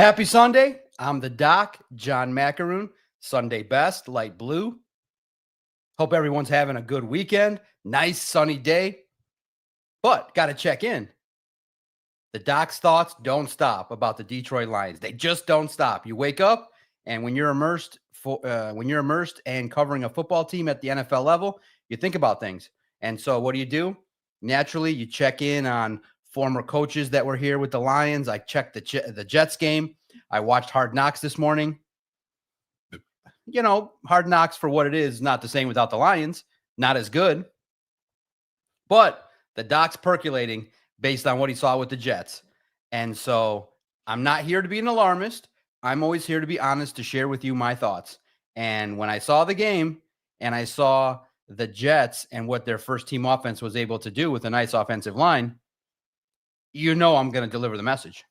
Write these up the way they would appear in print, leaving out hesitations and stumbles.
Happy Sunday. I'm the Doc, John Macaroon, Sunday best, light blue. Hope everyone's having a good weekend. Nice sunny day. But got to check in. The Doc's thoughts don't stop about the Detroit Lions. They just don't stop. You wake up, and when you're immersed and covering a football team at the NFL level, you think about things. And so, what do? Naturally, you check in on former coaches that were here with the Lions. I checked the Jets game. I watched Hard Knocks this morning. Hard Knocks for what it is, not the same without the Lions. Not as good. But the Doc's percolating based on what he saw with the Jets. And so I'm not here to be an alarmist. I'm always here to be honest, to share with you my thoughts. And when I saw the game and I saw the Jets and what their first team offense was able to do with a nice offensive line, I'm going to deliver the message.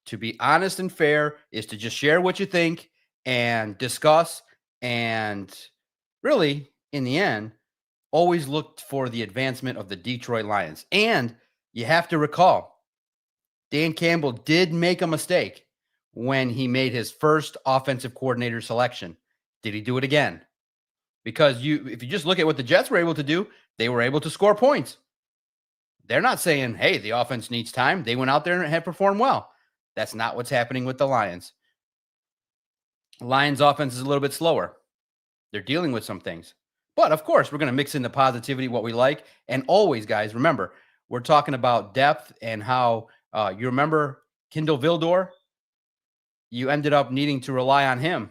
To be honest and fair is to just share what you think and discuss, and really, in the end, always look for the advancement of the Detroit Lions. And you have to recall, Dan Campbell did make a mistake when he made his first offensive coordinator selection. Did he do it again? Because if you just look at what the Jets were able to do, they were able to score points. They're not saying, hey, the offense needs time. They went out there and had performed well. That's not what's happening with the Lions. Lions offense is a little bit slower. They're dealing with some things. But, of course, we're going to mix in the positivity, what we like. And always, guys, remember, we're talking about depth and how you remember Kindle Vildor? You ended up needing to rely on him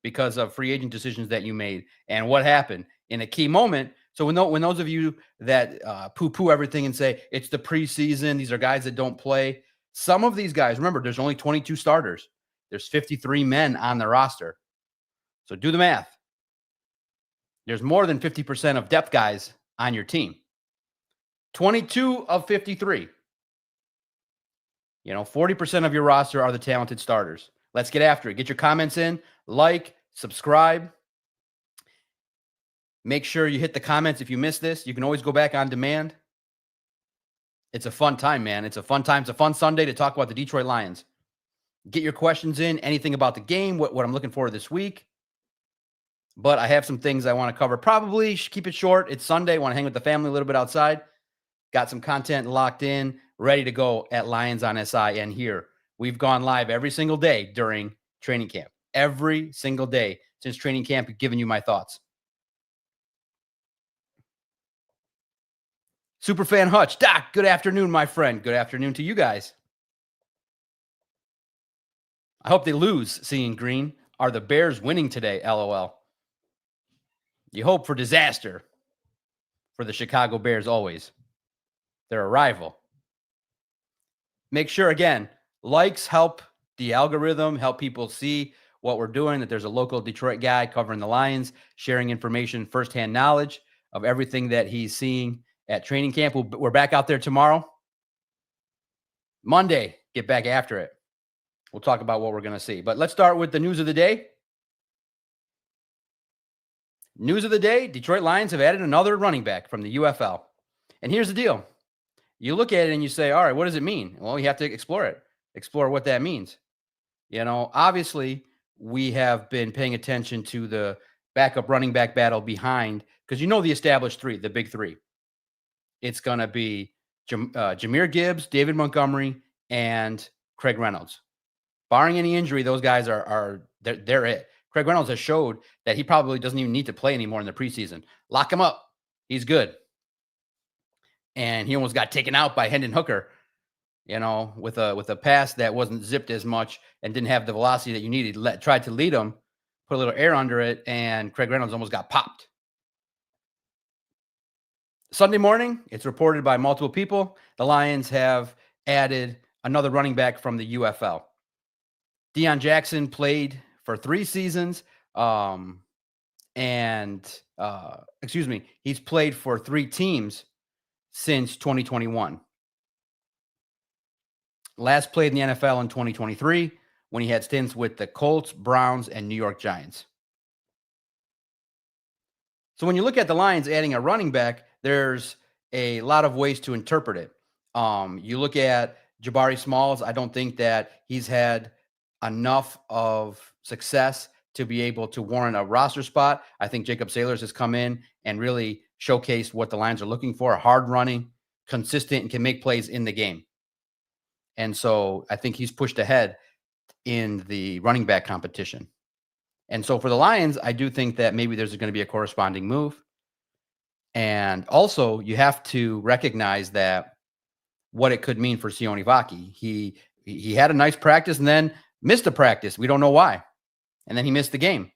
because of free agent decisions that you made. And what happened in a key moment? So when those of you that poo-poo everything and say it's the preseason, these are guys that don't play. Some of these guys, remember, there's only 22 starters. There's 53 men on the roster. So do the math. There's more than 50% of depth guys on your team. 22 of 53. 40% of your roster are the talented starters. Let's get after it. Get your comments in. Like, subscribe. Make sure you hit the comments if you missed this. You can always go back on demand. It's a fun time, man. It's a fun time. It's a fun Sunday to talk about the Detroit Lions. Get your questions in. Anything about the game, what I'm looking for this week. But I have some things I want to cover. Probably keep it short. It's Sunday. I want to hang with the family a little bit outside. Got some content locked in, ready to go at Lions on SI and here. We've gone live every single day during training camp. Every single day since training camp, giving you my thoughts. Superfan Hutch. Doc, good afternoon, my friend. Good afternoon to you guys. I hope they lose, seeing green. Are the Bears winning today? LOL. You hope for disaster for the Chicago Bears always. They're a rival. Make sure, again, likes help the algorithm, help people see what we're doing, that there's a local Detroit guy covering the Lions, sharing information, firsthand knowledge of everything that he's seeing at training camp. We're back out there tomorrow. Monday, get back after it. We'll talk about what we're going to see. But let's start with the news of the day. News of the day, Detroit Lions have added another running back from the UFL. And here's the deal. You look at it and you say, all right, what does it mean? Well, you have to explore it. Explore what that means. Obviously, we have been paying attention to the backup running back battle behind, because the established three, the big three. It's going to be Jahmyr Gibbs, David Montgomery, and Craig Reynolds. Barring any injury, those guys they're it. Craig Reynolds has showed that he probably doesn't even need to play anymore in the preseason. Lock him up. He's good. And he almost got taken out by Hendon Hooker, with a pass that wasn't zipped as much and didn't have the velocity that you needed. Tried to lead him, put a little air under it, and Craig Reynolds almost got popped. Sunday morning, it's reported by multiple people, the Lions have added another running back from the UFL. Deion Jackson played for 3 seasons, he's played for 3 teams since 2021. Last played in the NFL in 2023 when he had stints with the Colts, Browns, and New York Giants. So when you look at the Lions adding a running back, there's a lot of ways to interpret it. You look at Jabari Smalls, I don't think that he's had enough of success to be able to warrant a roster spot. I think Jacob Sailors has come in and really showcased what the Lions are looking for: hard running, consistent, and can make plays in the game. And so I think he's pushed ahead in the running back competition. And so for the Lions, I do think that maybe there's going to be a corresponding move. And also, you have to recognize that what it could mean for Sione Vaki. He had a nice practice and then missed a practice. We don't know why. And then he missed the game.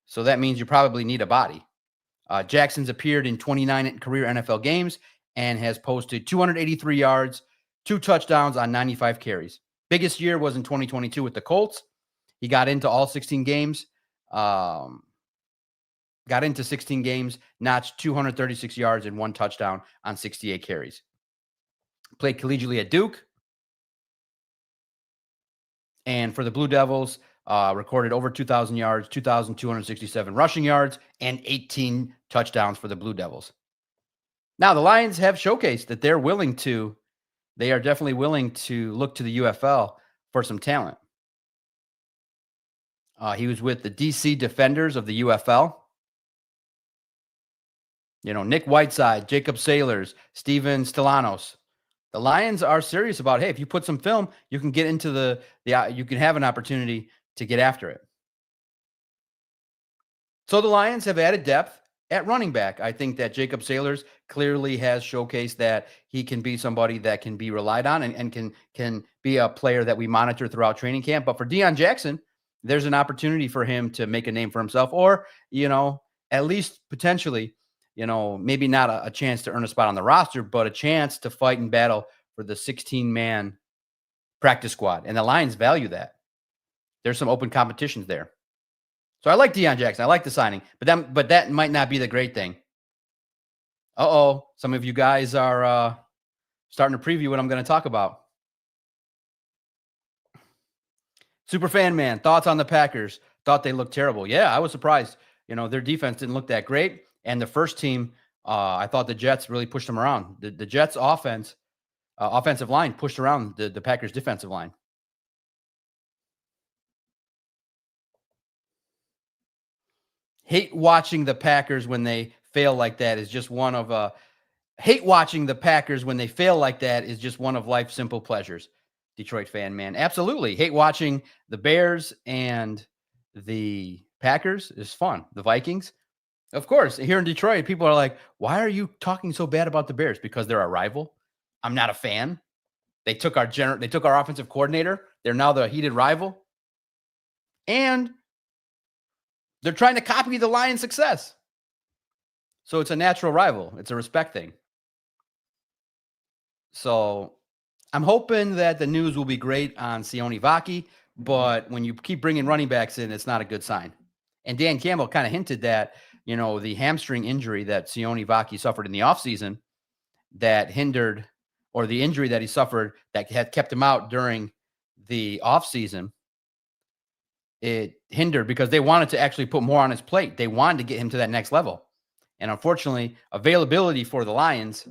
So that means you probably need a body. Jackson's appeared in 29 career NFL games and has posted 283 yards, 2 touchdowns on 95 carries. Biggest year was in 2022 with the Colts. He got into all 16 games. Got into 16 games, notched 236 yards and 1 touchdown on 68 carries. Played collegiately at Duke. And for the Blue Devils, recorded over 2,000 yards, 2,267 rushing yards, and 18 touchdowns for the Blue Devils. Now, the Lions have showcased that they are definitely willing to look to the UFL for some talent. He was with the DC Defenders of the UFL. Nick Whiteside, Jacob Sailors, Steven Stellanos. The Lions are serious about, hey, if you put some film, you can get into you can have an opportunity to get after it. So the Lions have added depth at running back. I think that Jacob Sailors clearly has showcased that he can be somebody that can be relied on and can be a player that we monitor throughout training camp. But for Deion Jackson, there's an opportunity for him to make a name for himself, or, at least potentially, maybe not a chance to earn a spot on the roster, but a chance to fight and battle for the 16-man practice squad. And the Lions value that. There's some open competitions there. So I like Deion Jackson. I like the signing, but that might not be the great thing. Some of you guys are starting to preview what I'm going to talk about. Superfan Man, thoughts on the Packers? Thought they looked terrible. Yeah, I was surprised. Their defense didn't look that great. And the first team, I thought the Jets really pushed them around. The Jets offensive line pushed around the Packers defensive line. Hate watching the Packers when they fail like that is just one of life's simple pleasures. Detroit fan man. Absolutely. Hate watching the Bears and the Packers is fun. The Vikings. Of course, here in Detroit, people are like, why are you talking so bad about the Bears? Because they're a rival. I'm not a fan. They took our offensive coordinator. They're now the heated rival. And they're trying to copy the Lions' success. So it's a natural rival. It's a respect thing. So I'm hoping that the news will be great on Sione Vaki, but when you keep bringing running backs in, it's not a good sign. And Dan Campbell kind of hinted that, the hamstring injury that Sione Vaki suffered in the offseason that hindered, or the injury that he suffered that had kept him out during the offseason, it hindered because they wanted to actually put more on his plate. They wanted to get him to that next level. And unfortunately, availability for the Lions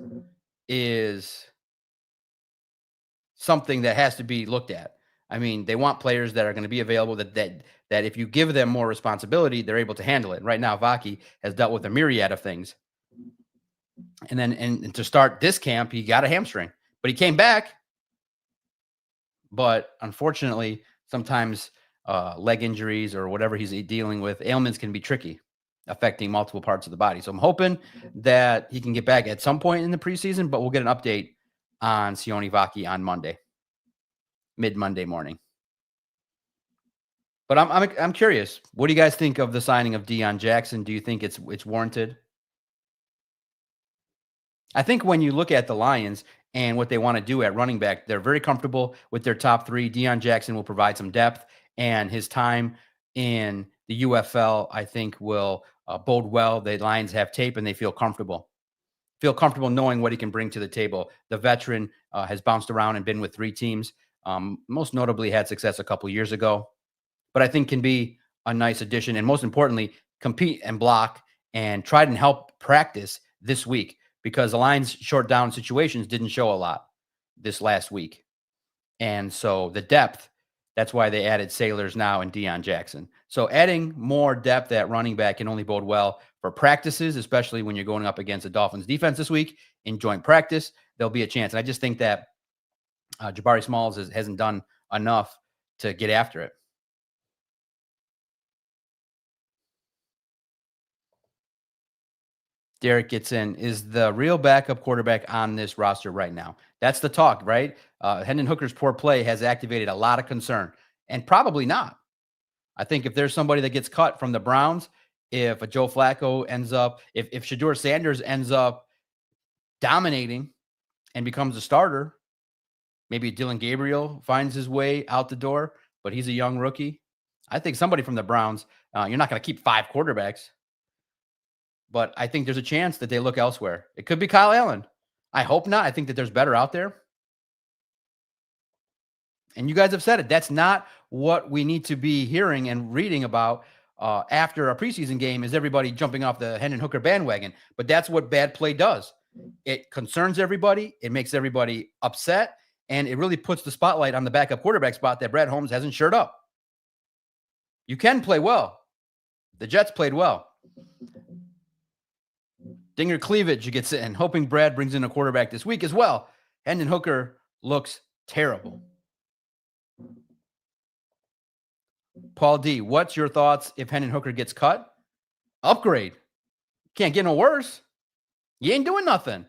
is something that has to be looked at. I mean, they want players that are going to be available that if you give them more responsibility, they're able to handle it. Right now, Vaki has dealt with a myriad of things. And then and to start this camp, he got a hamstring, but he came back. But unfortunately, sometimes leg injuries or whatever he's dealing with, ailments can be tricky, affecting multiple parts of the body. So I'm hoping that he can get back at some point in the preseason, but we'll get an update on Sione Vaki on Monday, mid-Monday morning. But I'm curious. What do you guys think of the signing of Deion Jackson? Do you think it's warranted? I think when you look at the Lions and what they want to do at running back, they're very comfortable with their top 3. Deion Jackson will provide some depth, and his time in the UFL, I think, will bode well. The Lions have tape, and they feel comfortable knowing what he can bring to the table. The veteran has bounced around and been with 3 teams. Most notably had success a couple years ago, but I think can be a nice addition. And most importantly, compete and block and try and help practice this week, because the Lions' short down situations didn't show a lot this last week. And so the depth, that's why they added Sailors now and Deion Jackson. So adding more depth at running back can only bode well for practices, especially when you're going up against the Dolphins defense this week in joint practice. There'll be a chance. And I just think that Jabari Smalls hasn't done enough to get after it. Derek gets in. Is the real backup quarterback on this roster right now? That's the talk, right? Hendon Hooker's poor play has activated a lot of concern, and probably not. I think if there's somebody that gets cut from the Browns, if a Joe Flacco ends up, if Shedeur Sanders ends up dominating and becomes a starter, maybe Dylan Gabriel finds his way out the door, but he's a young rookie. I think somebody from the Browns, you're not going to keep 5 quarterbacks, but I think there's a chance that they look elsewhere. It could be Kyle Allen. I hope not. I think that there's better out there. And you guys have said it. That's not what we need to be hearing and reading about after a preseason game is everybody jumping off the Hendon Hooker bandwagon. But that's what bad play does. It concerns everybody. It makes everybody upset. And it really puts the spotlight on the backup quarterback spot that Brad Holmes hasn't shored up. You can play well. The Jets played well. Dinger Cleavage gets in, hoping Brad brings in a quarterback this week as well. Hendon Hooker looks terrible. Paul D, what's your thoughts if Hendon Hooker gets cut? Upgrade. Can't get no worse. You ain't doing nothing.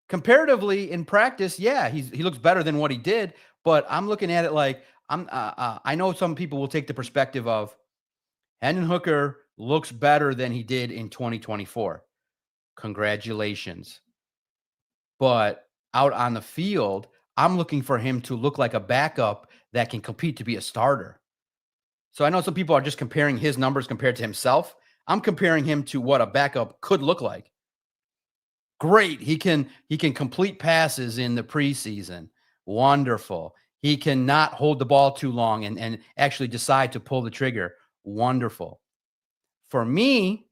Comparatively in practice, yeah, he looks better than what he did, but I'm looking at it like I know some people will take the perspective of Hendon Hooker looks better than he did in 2024. Congratulations. But out on the field, I'm looking for him to look like a backup that can compete to be a starter. So I know some people are just comparing his numbers compared to himself. I'm comparing him to what a backup could look like. Great. He can complete passes in the preseason. Wonderful. He cannot hold the ball too long and actually decide to pull the trigger. Wonderful. For me,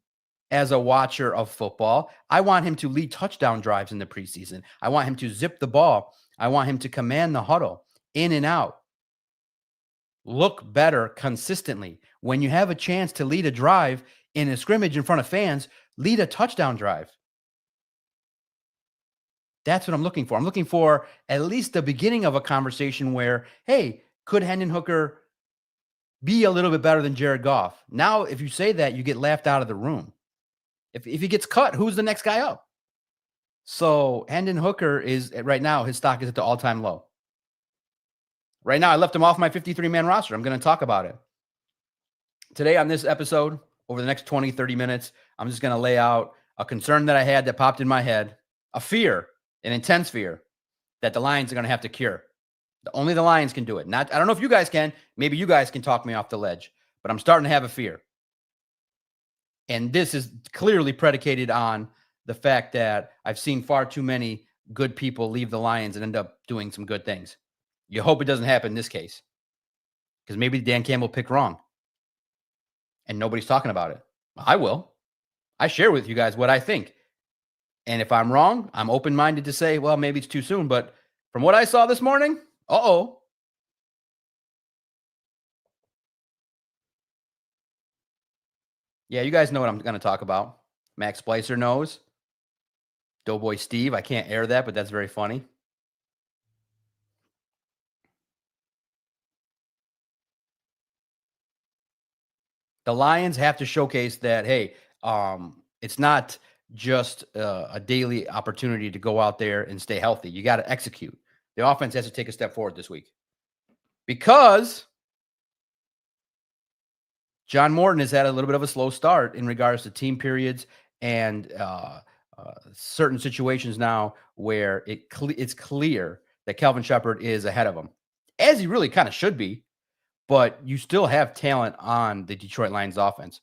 as a watcher of football, I want him to lead touchdown drives in the preseason. I want him to zip the ball. I want him to command the huddle in and out. Look better consistently. When you have a chance to lead a drive in a scrimmage in front of fans, lead a touchdown drive. That's what I'm looking for. I'm looking for at least the beginning of a conversation where, hey, could Hendon Hooker be a little bit better than Jared Goff? Now, if you say that, you get laughed out of the room. If he gets cut, who's the next guy up? So Hendon Hooker is right now, his stock is at the all-time low. Right now, I left him off my 53-man roster. I'm going to talk about it. Today on this episode, over the next 20, 30 minutes, I'm just going to lay out a concern that I had that popped in my head, a fear, an intense fear that the Lions are going to have to cure. Only the Lions can do it. I don't know if you guys can. Maybe you guys can talk me off the ledge, but I'm starting to have a fear. And this is clearly predicated on the fact that I've seen far too many good people leave the Lions and end up doing some good things. You hope it doesn't happen in this case, because maybe Dan Campbell picked wrong and nobody's talking about it. I will. I share with you guys what I think. And if I'm wrong, I'm open-minded to say, well, maybe it's too soon. But from what I saw this morning, yeah, you guys know what I'm going to talk about. Max Splicer knows. Doughboy Steve. I can't air that, but that's very funny. The Lions have to showcase that, hey, it's not just a daily opportunity to go out there and stay healthy. You got to execute. The offense has to take a step forward this week because John Morton has had a little bit of a slow start in regards to team periods and certain situations now where it's clear that Calvin Shepard is ahead of him, as he really kind of should be. But you still have talent on the Detroit Lions offense.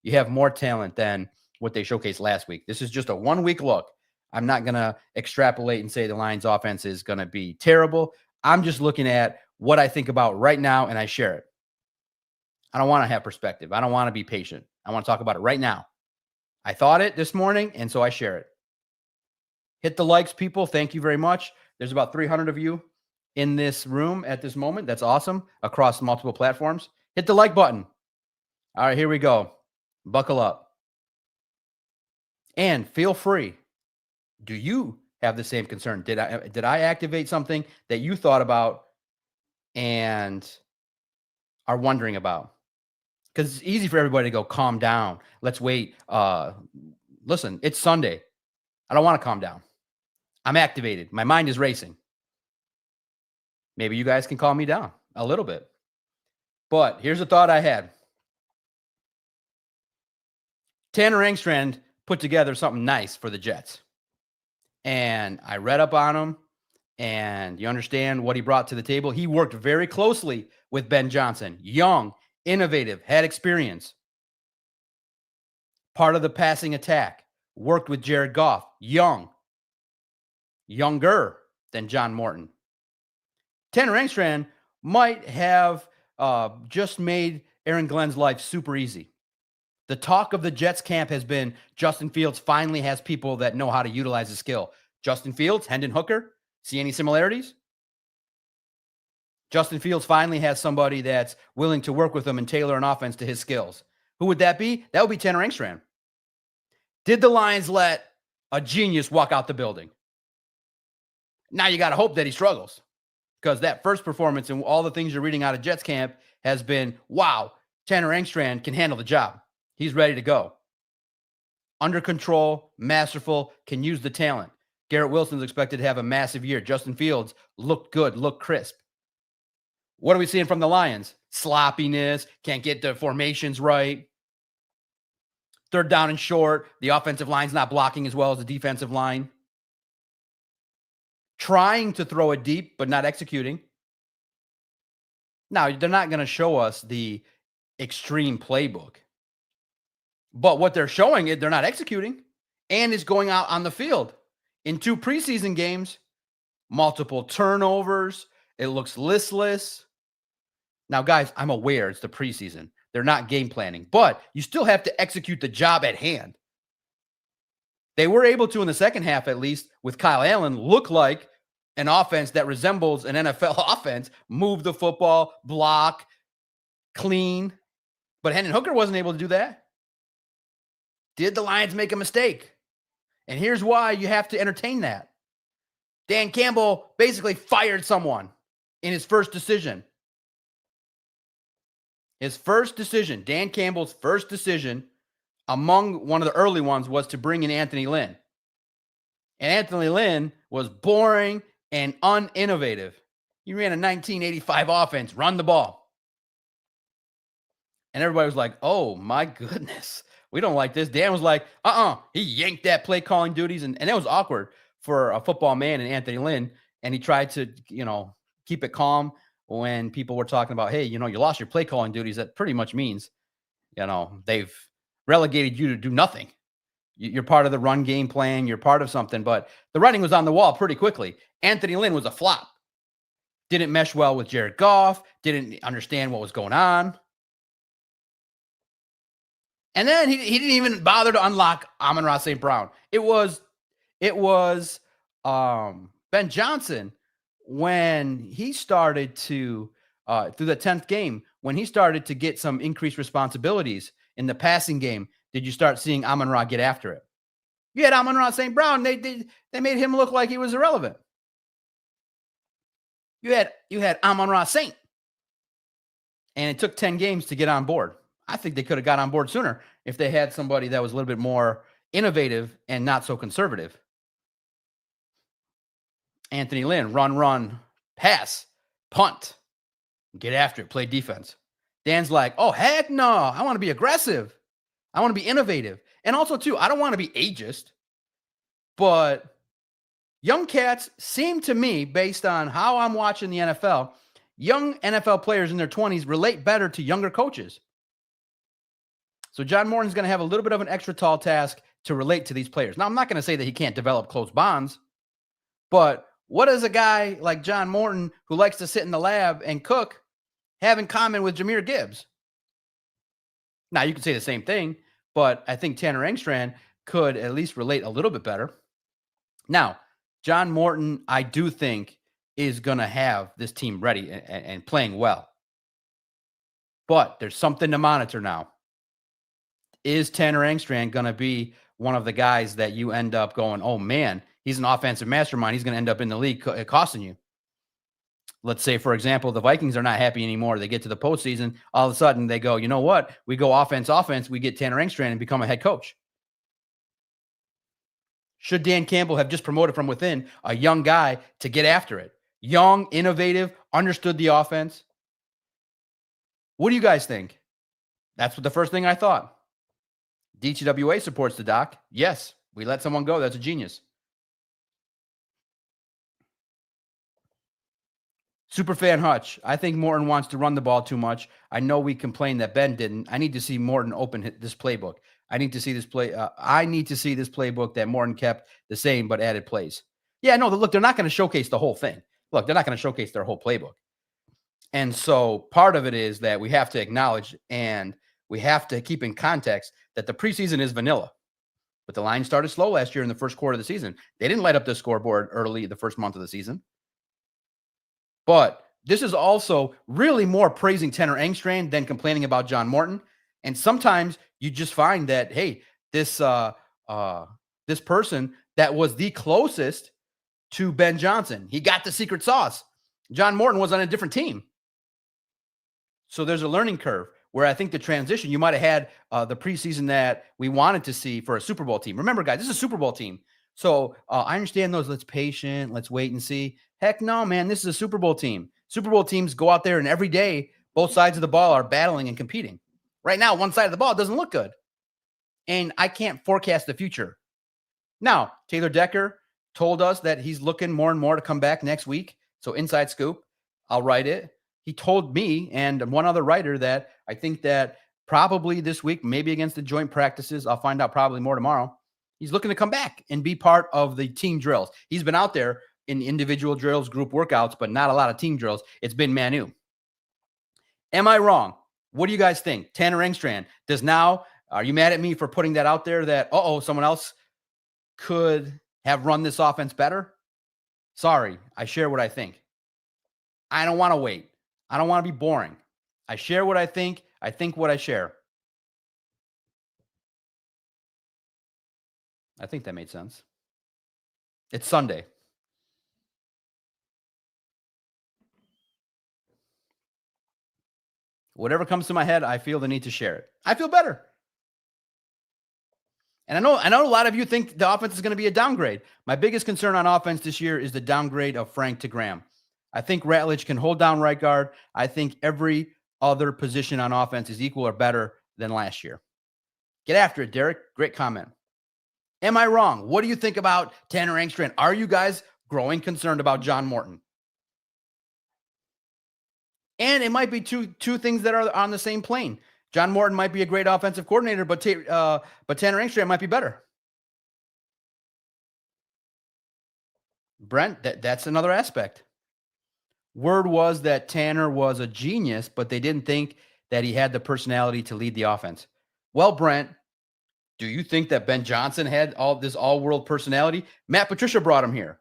You have more talent than what they showcased last week. This is just a 1-week look. I'm not going to extrapolate and say the Lions offense is going to be terrible. I'm just looking at what I think about right now, and I share it. I don't want to have perspective. I don't want to be patient. I want to talk about it right now. I thought it this morning, and so I share it. Hit the likes, people. Thank you very much. There's about 300 of you. in this room at this moment. That's awesome. Across multiple platforms. Hit the like button. All right, here we go. Buckle up. And feel free. Do you have the same concern? Did I activate something that you thought about and are wondering about? Because it's easy for everybody to go, calm down. Let's wait. Listen, it's Sunday. I don't want to calm down. I'm activated. My mind is racing. Maybe you guys can calm me down a little bit. But here's a thought I had. Tanner Engstrand put together something nice for the Jets. And I read up on him, and you understand what he brought to the table. He worked very closely with Ben Johnson. Young, innovative, had experience. Part of the passing attack. Worked with Jared Goff. Younger than John Morton. Tanner Engstrand might have just made Aaron Glenn's life super easy. The talk of the Jets camp has been Justin Fields finally has people that know how to utilize his skill. Justin Fields, Hendon Hooker, see any similarities? Justin Fields finally has somebody that's willing to work with him and tailor an offense to his skills. Who would that be? That would be Tanner Engstrand. Did the Lions let a genius walk out the building? Now you got to hope that he struggles, because that first performance and all the things you're reading out of Jets camp has been, wow, Tanner Engstrand can handle the job. He's ready to go. Under control, masterful, can use the talent. Garrett Wilson's expected to have a massive year. Justin Fields looked good, looked crisp. What are we seeing from the Lions? Sloppiness, can't get the formations right. Third down and short. The offensive line's not blocking as well as the defensive line. Trying to throw it deep, but not executing. Now, they're not going to show us the extreme playbook. But what they're showing is they're not executing, and is going out on the field. In 2 preseason games, multiple turnovers. It looks listless. Now, guys, I'm aware it's the preseason. They're not game planning, but you still have to execute the job at hand. They were able to, in the second half at least, with Kyle Allen, look like an offense that resembles an NFL offense. Move the football, block, clean. But Hendon Hooker wasn't able to do that. Did the Lions make a mistake? And here's why you have to entertain that. Dan Campbell basically fired someone in his first decision. Dan Campbell's first decision among one of the early ones was to bring in Anthony Lynn. And Anthony Lynn was boring and uninnovative. He ran a 1985 offense, run the ball. And everybody was like, oh my goodness, we don't like this. Dan was like, he yanked that play calling duties. And that was awkward for a football man and Anthony Lynn. And he tried to, keep it calm when people were talking about, hey, you lost your play calling duties. That pretty much means, they've relegated you to do nothing. You're part of the run game plan. You're part of something, but the writing was on the wall pretty quickly. Anthony Lynn was a flop. Didn't mesh well with Jared Goff. Didn't understand what was going on. And then he didn't even bother to unlock Amon-Ra St. Brown. It was Ben Johnson when he started to, through the 10th game, when he started to get some increased responsibilities in the passing game, did you start seeing Amon-Ra get after it? You had Amon-Ra St. Brown. They made him look like he was irrelevant. You had Amon-Ra St. And it took 10 games to get on board. I think they could have got on board sooner if they had somebody that was a little bit more innovative and not so conservative. Anthony Lynn, run, pass, punt, get after it, play defense. Dan's like, oh, heck no, I want to be aggressive. I want to be innovative. And also, too, I don't want to be ageist, but young cats seem to me, based on how I'm watching the NFL, young NFL players in their 20s relate better to younger coaches. So John Morton's going to have a little bit of an extra tall task to relate to these players. Now, I'm not going to say that he can't develop close bonds, but what does a guy like John Morton, who likes to sit in the lab and cook, have in common with Jahmyr Gibbs? Now, you can say the same thing, but I think Tanner Engstrand could at least relate a little bit better. Now, John Morton, I do think, is going to have this team ready and playing well. But there's something to monitor now. Is Tanner Engstrand going to be one of the guys that you end up going, oh man, he's an offensive mastermind. He's going to end up in the league costing you. Let's say, for example, the Vikings are not happy anymore. They get to the postseason. All of a sudden they go, you know what? We go offense. We get Tanner Engstrand and become a head coach. Should Dan Campbell have just promoted from within a young guy to get after it? Young, innovative, understood the offense. What do you guys think? That's what the first thing I thought. DTWA supports the doc. Yes, we let someone go. That's a genius. Superfan Hutch. I think Morton wants to run the ball too much. I know we complained that Ben didn't. I need to see Morton open this playbook. I need to see this playbook that Morton kept the same but added plays. Yeah, no, look, they're not going to showcase the whole thing. Look, they're not going to showcase their whole playbook. And so part of it is that we have to acknowledge and we have to keep in context that the preseason is vanilla. But the Lions started slow last year in the first quarter of the season. They didn't light up the scoreboard early the first month of the season. But this is also really more praising Tanner Engstrand than complaining about John Morton. And sometimes you just find that, hey, this person that was the closest to Ben Johnson, he got the secret sauce. John Morton was on a different team. So there's a learning curve where I think the transition, you might have had the preseason that we wanted to see for a Super Bowl team. Remember, guys, this is a Super Bowl team. So I understand those. Let's patient. Let's wait and see. Heck no, man. This is a Super Bowl team. Super Bowl teams go out there and every day, both sides of the ball are battling and competing. Right now, one side of the ball doesn't look good. And I can't forecast the future. Now, Taylor Decker told us that he's looking more and more to come back next week. So inside scoop, I'll write it. He told me and one other writer that I think that probably this week, maybe against the joint practices, I'll find out probably more tomorrow. He's looking to come back and be part of the team drills. He's been out there in individual drills, group workouts, but not a lot of team drills. It's been Manu. Am I wrong? What do you guys think? Tanner Engstrand are you mad at me for putting that out there that, someone else could have run this offense better? Sorry, I share what I think. I don't want to wait. I don't want to be boring. I share what I think. I think what I share. I think that made sense. It's Sunday. Whatever comes to my head, I feel the need to share it. I feel better. And I know a lot of you think the offense is going to be a downgrade. My biggest concern on offense this year is the downgrade of Frank to Graham. I think Ratledge can hold down right guard. I think every other position on offense is equal or better than last year. Get after it, Derek. Great comment. Am I wrong? What do you think about Tanner Engstrand? Are you guys growing concerned about John Morton? And it might be two things that are on the same plane. John Morton might be a great offensive coordinator, but Tanner Engstrand might be better. Brent, that's another aspect. Word was that Tanner was a genius, but they didn't think that he had the personality to lead the offense. Well, Brent, do you think that Ben Johnson had all this all-world personality? Matt Patricia brought him here.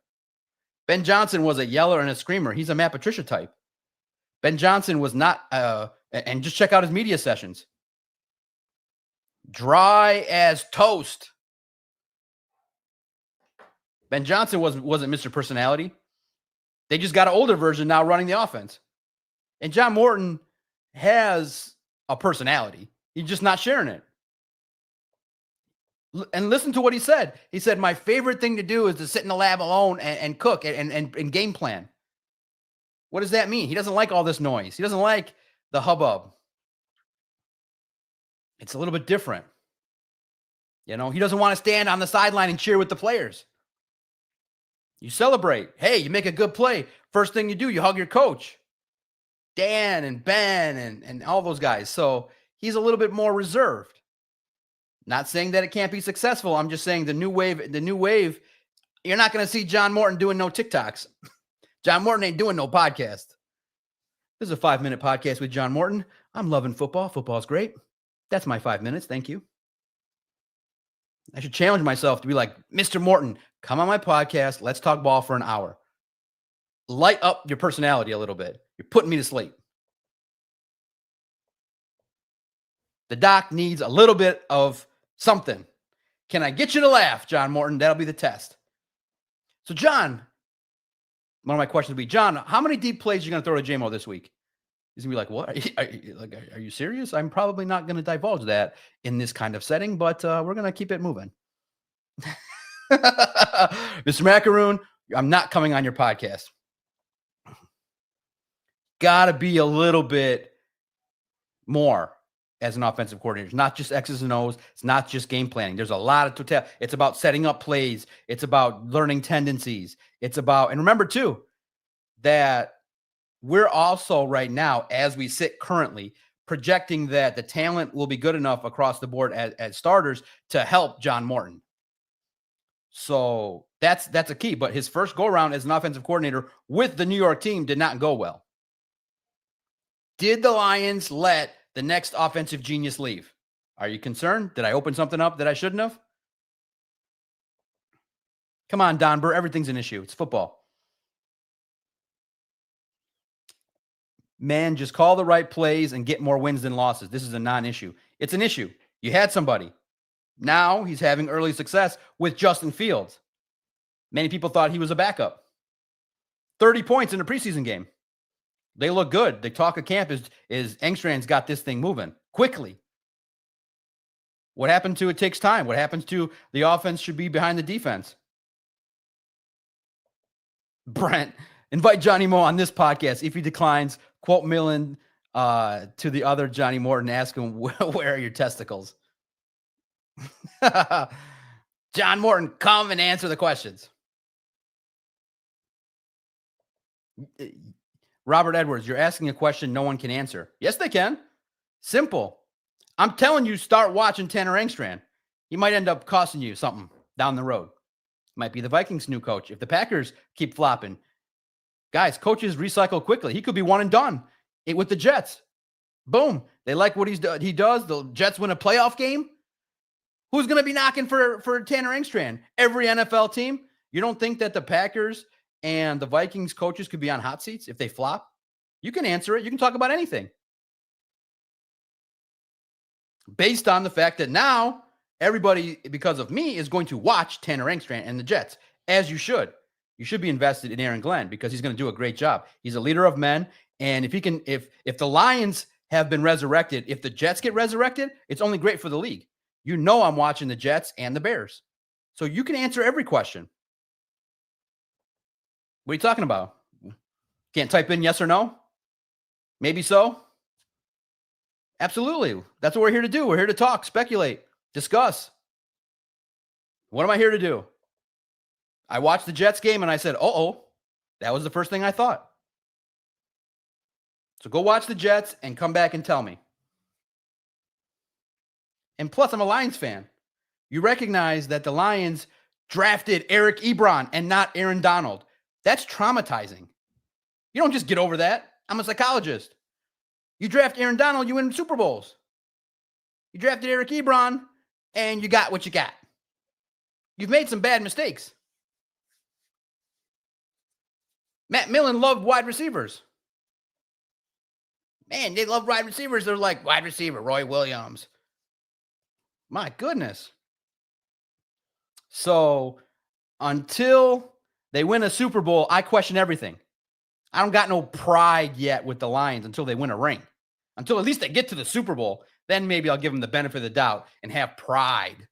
Ben Johnson was a yeller and a screamer. He's a Matt Patricia type. Ben Johnson was not, and just check out his media sessions. Dry as toast. Ben Johnson wasn't Mr. Personality. They just got an older version now running the offense. And John Morton has a personality. He's just not sharing it. And listen to what he said. He said, my favorite thing to do is to sit in the lab alone and cook and game plan. What does that mean? He doesn't like all this noise. He doesn't like the hubbub. It's a little bit different. He doesn't want to stand on the sideline and cheer with the players. You celebrate. Hey, you make a good play. First thing you do, you hug your coach. Dan and Ben and all those guys. So he's a little bit more reserved. Not saying that it can't be successful. I'm just saying the new wave, you're not going to see John Morton doing no TikToks. John Morton ain't doing no podcast. This is a 5-minute podcast with John Morton. I'm loving football. Football's great. That's my 5 minutes. Thank you. I should challenge myself to be like, Mr. Morton, come on my podcast. Let's talk ball for an hour. light up your personality a little bit. You're putting me to sleep. The doc needs a little bit of something. Can I get you to laugh, John Morton? That'll be the test. So, John, one of my questions would be, John, how many deep plays are you going to throw to JMO this week? He's going to be like, what? Are you serious? I'm probably not going to divulge that in this kind of setting, but we're going to keep it moving. Mr. Macaroon, I'm not coming on your podcast. Got to be a little bit more as an offensive coordinator. It's not just X's and O's. It's not just game planning. There's a lot of total. It's about setting up plays. It's about learning tendencies. It's about, and remember too, that we're also right now, as we sit currently, projecting that the talent will be good enough across the board as starters to help John Morton. So that's a key. But his first go around as an offensive coordinator with the New York team did not go well. Did the Lions let the next offensive genius leave? Are you concerned? Did I open something up that I shouldn't have? Come on, Don Burr. Everything's an issue. It's football. Man, just call the right plays and get more wins than losses. This is a non-issue. It's an issue. You had somebody. Now he's having early success with Justin Fields. Many people thought he was a backup. 30 points in a preseason game. They look good. The talk of camp is Engstrand's got this thing moving quickly. What happened to it takes time? What happens to the offense should be behind the defense? Brent, invite Johnny Moe on this podcast. If he declines, quote Millen to the other Johnny Morton, ask him, where are your testicles? John Morton, come and answer the questions. Robert Edwards, you're asking a question no one can answer. Yes, they can. Simple. I'm telling you, start watching Tanner Engstrand. He might end up costing you something down the road. Might be the Vikings' new coach. If the Packers keep flopping, guys, coaches recycle quickly. He could be one and done with the Jets. Boom. They like what he does. The Jets win a playoff game. Who's going to be knocking for Tanner Engstrand? Every NFL team. You don't think that the Packers and the Vikings coaches could be on hot seats if they flop? You can answer it. You can talk about anything. Based on the fact that now everybody, because of me, is going to watch Tanner Engstrand and the Jets, as you should. You should be invested in Aaron Glenn because he's going to do a great job. He's a leader of men. And if he can, if the Lions have been resurrected, if the Jets get resurrected, it's only great for the league. You know I'm watching the Jets and the Bears. So you can answer every question. What are you talking about? Can't type in yes or no? Maybe so? Absolutely. That's what we're here to do. We're here to talk, speculate, discuss. What am I here to do? I watched the Jets game and I said, uh-oh, that was the first thing I thought. So go watch the Jets and come back and tell me. And plus, I'm a Lions fan. You recognize that the Lions drafted Eric Ebron and not Aaron Donald. That's traumatizing. You don't just get over that. I'm a psychologist. You draft Aaron Donald, you win Super Bowls. You drafted Eric Ebron, and you got what you got. You've made some bad mistakes. Matt Millen loved wide receivers. Man, they love wide receivers. They're like, wide receiver, Roy Williams. My goodness. So until they win a Super Bowl, I question everything. I don't got no pride yet with the Lions until they win a ring. Until at least they get to the Super Bowl, then maybe I'll give them the benefit of the doubt and have pride.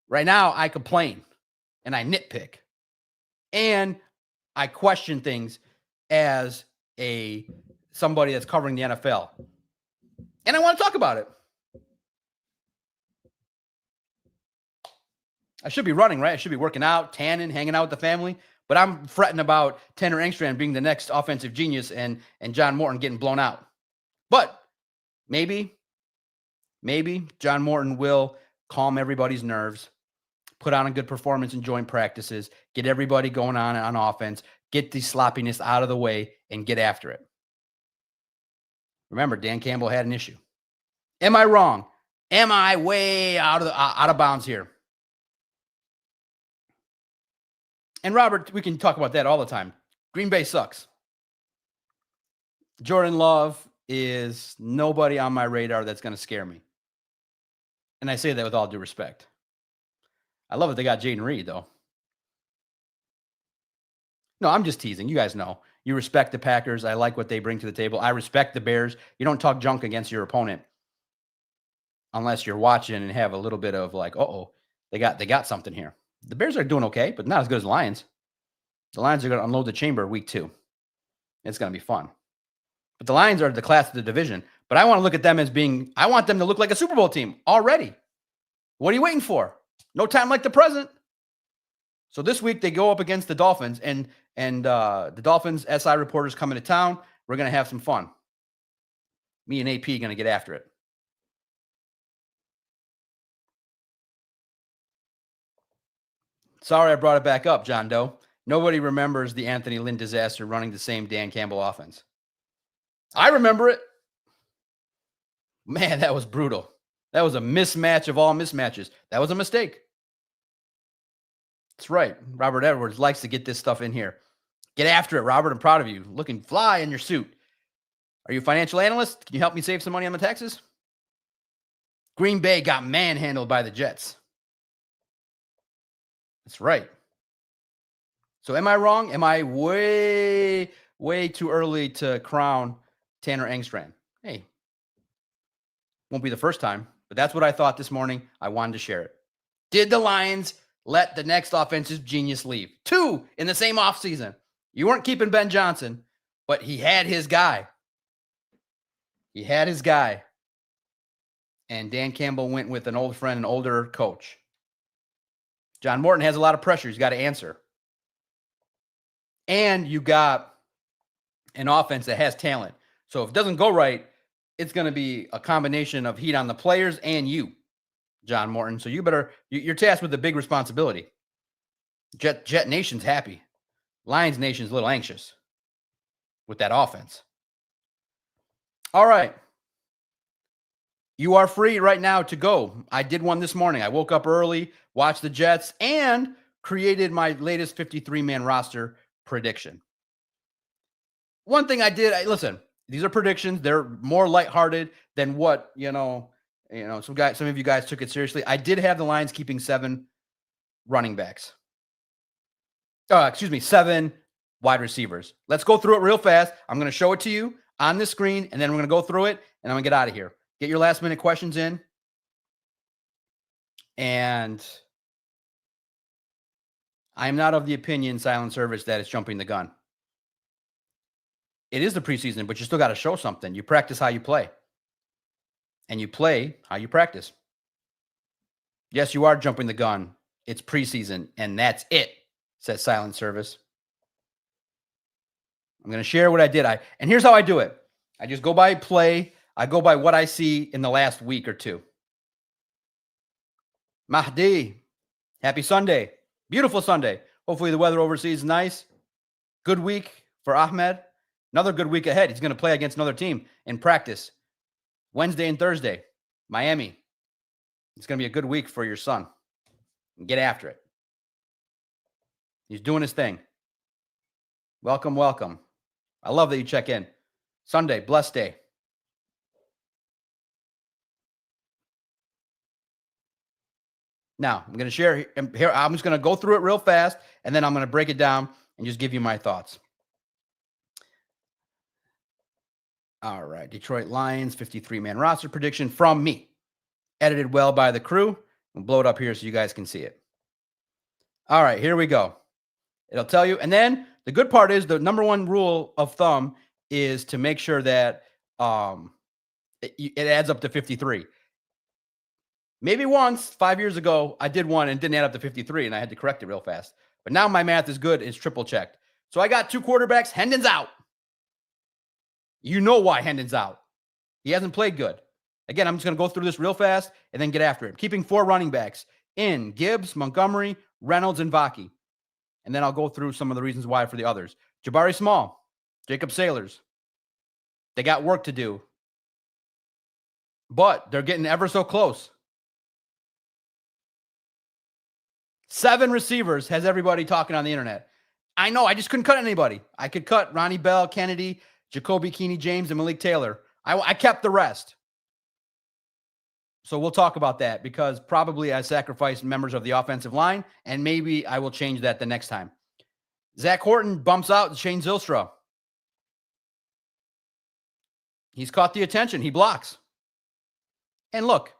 Right now, I complain and I nitpick. And I question things as somebody that's covering the NFL. And I want to talk about it. I should be running, right? I should be working out, tanning, hanging out with the family. But I'm fretting about Tanner Engstrand being the next offensive genius and John Morton getting blown out. But maybe John Morton will calm everybody's nerves, put on a good performance and joint practices, get everybody going on offense, get the sloppiness out of the way, and get after it. Remember, Dan Campbell had an issue. Am I wrong? Am I way out of bounds here? And Robert, we can talk about that all the time. Green Bay sucks. Jordan Love is nobody on my radar that's going to scare me. And I say that with all due respect. I love that they got Jaden Reed, though. No, I'm just teasing. You guys know. You respect the Packers. I like what they bring to the table. I respect the Bears. You don't talk junk against your opponent unless you're watching and have a little bit of like, they got something here. The Bears are doing okay, but not as good as the Lions. The Lions are going to unload the chamber week 2. It's going to be fun. But the Lions are the class of the division. But I want to look at them as being, I want them to look like a Super Bowl team already. What are you waiting for? No time like the present. So this week they go up against the Dolphins, and the Dolphins SI reporters coming to town. We're going to have some fun. Me and AP going to get after it. Sorry I brought it back up, John Doe. Nobody remembers the Anthony Lynn disaster running the same Dan Campbell offense. I remember it. Man, that was brutal. That was a mismatch of all mismatches. That was a mistake. That's right. Robert Edwards likes to get this stuff in here. Get after it, Robert. I'm proud of you. Looking fly in your suit. Are you a financial analyst? Can you help me save some money on the taxes? Green Bay got manhandled by the Jets. That's right. So am I wrong? Am I way too early to crown Tanner Engstrand? Hey, won't be the first time, but that's what I thought this morning. I wanted to share it. Did the Lions let the next offensive genius leave? 2 in the same offseason. You weren't keeping Ben Johnson, but he had his guy. And Dan Campbell went with an old friend, an older coach. John Morton has a lot of pressure. He's got to answer. And you got an offense that has talent. So if it doesn't go right, it's going to be a combination of heat on the players and you, John Morton. So you're tasked with a big responsibility. Jet Nation's happy. Lions Nation's a little anxious with that offense. All right. You are free right now to go. I did one this morning. I woke up early, watched the Jets, and created my latest 53-man roster prediction. One thing I did, listen, these are predictions. They're more lighthearted than what, some of you guys took it seriously. I did have the Lions keeping 7 running backs. 7 wide receivers. Let's go through it real fast. I'm going to show it to you on the screen, and then we're going to go through it, and I'm going to get out of here. Get your last minute questions in. And I am not of the opinion, Silent Service, that it's jumping the gun. It is the preseason, but you still got to show something. You practice how you play. And you play how you practice. Yes, you are jumping the gun. It's preseason, and that's it, says Silent Service. I'm going to share what I did. And here's how I do it. I just go by play. I go by what I see in the last week or 2. Mahdi, happy Sunday. Beautiful Sunday. Hopefully the weather overseas is nice. Good week for Ahmed. Another good week ahead. He's going to play against another team in practice. Wednesday and Thursday, Miami. It's going to be a good week for your son. Get after it. He's doing his thing. Welcome, welcome. I love that you check in. Sunday, blessed day. Now, I'm going to share here. I'm just going to go through it real fast, and then I'm going to break it down and just give you my thoughts. All right. Detroit Lions, 53-man roster prediction from me. Edited well by the crew. We'll blow it up here so you guys can see it. All right. Here we go. It'll tell you. And then the good part is the number one rule of thumb is to make sure that it adds up to 53. Maybe once, 5 years ago, I did one and it didn't add up to 53, and I had to correct it real fast. But now my math is good. It's triple checked. So I got 2 quarterbacks. Hendon's out. You know why Hendon's out. He hasn't played good. Again, I'm just going to go through this real fast and then get after it. Keeping 4 running backs in Gibbs, Montgomery, Reynolds, and Vaki. And then I'll go through some of the reasons why for the others. Jabari Small, Jacob Sailors. They got work to do. But they're getting ever so close. 7 receivers has everybody talking on the internet. I know. I just couldn't cut anybody. I could cut Ronnie Bell, Kennedy, Jacoby Keeney James, and Malik Taylor. I kept the rest. So we'll talk about that because probably I sacrificed members of the offensive line, and maybe I will change that the next time. Zach Horton bumps out Shane Zylstra. He's caught the attention. He blocks. And look,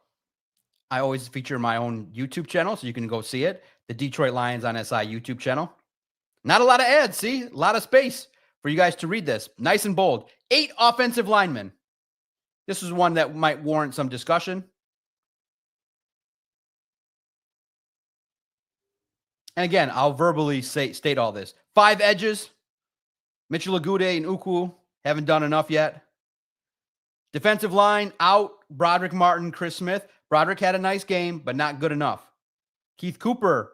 I always feature my own YouTube channel, so you can go see it. The Detroit Lions on SI YouTube channel. Not a lot of ads, see? A lot of space for you guys to read this. Nice and bold. 8 offensive linemen. This is one that might warrant some discussion. And again, I'll verbally state all this. 5 edges. Mitchell Agude and Uku haven't done enough yet. Defensive line out. Broderick Martin, Chris Smith. Broderick had a nice game, but not good enough. Keith Cooper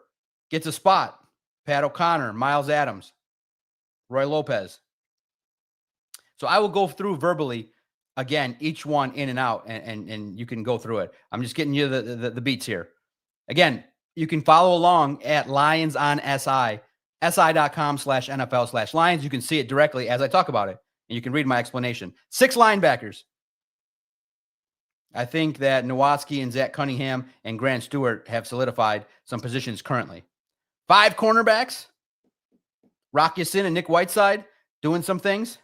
gets a spot. Pat O'Connor, Miles Adams, Roy Lopez. So I will go through verbally, again, each one in and out, and you can go through it. I'm just getting you the beats here. Again, you can follow along at Lions on SI, si.com/NFL/Lions. You can see it directly as I talk about it, and you can read my explanation. 6 linebackers. I think that Nowatzki and Zach Cunningham and Grant Stewart have solidified some positions currently. 5 cornerbacks. Rock Ya-Sin and Nick Whiteside doing some things,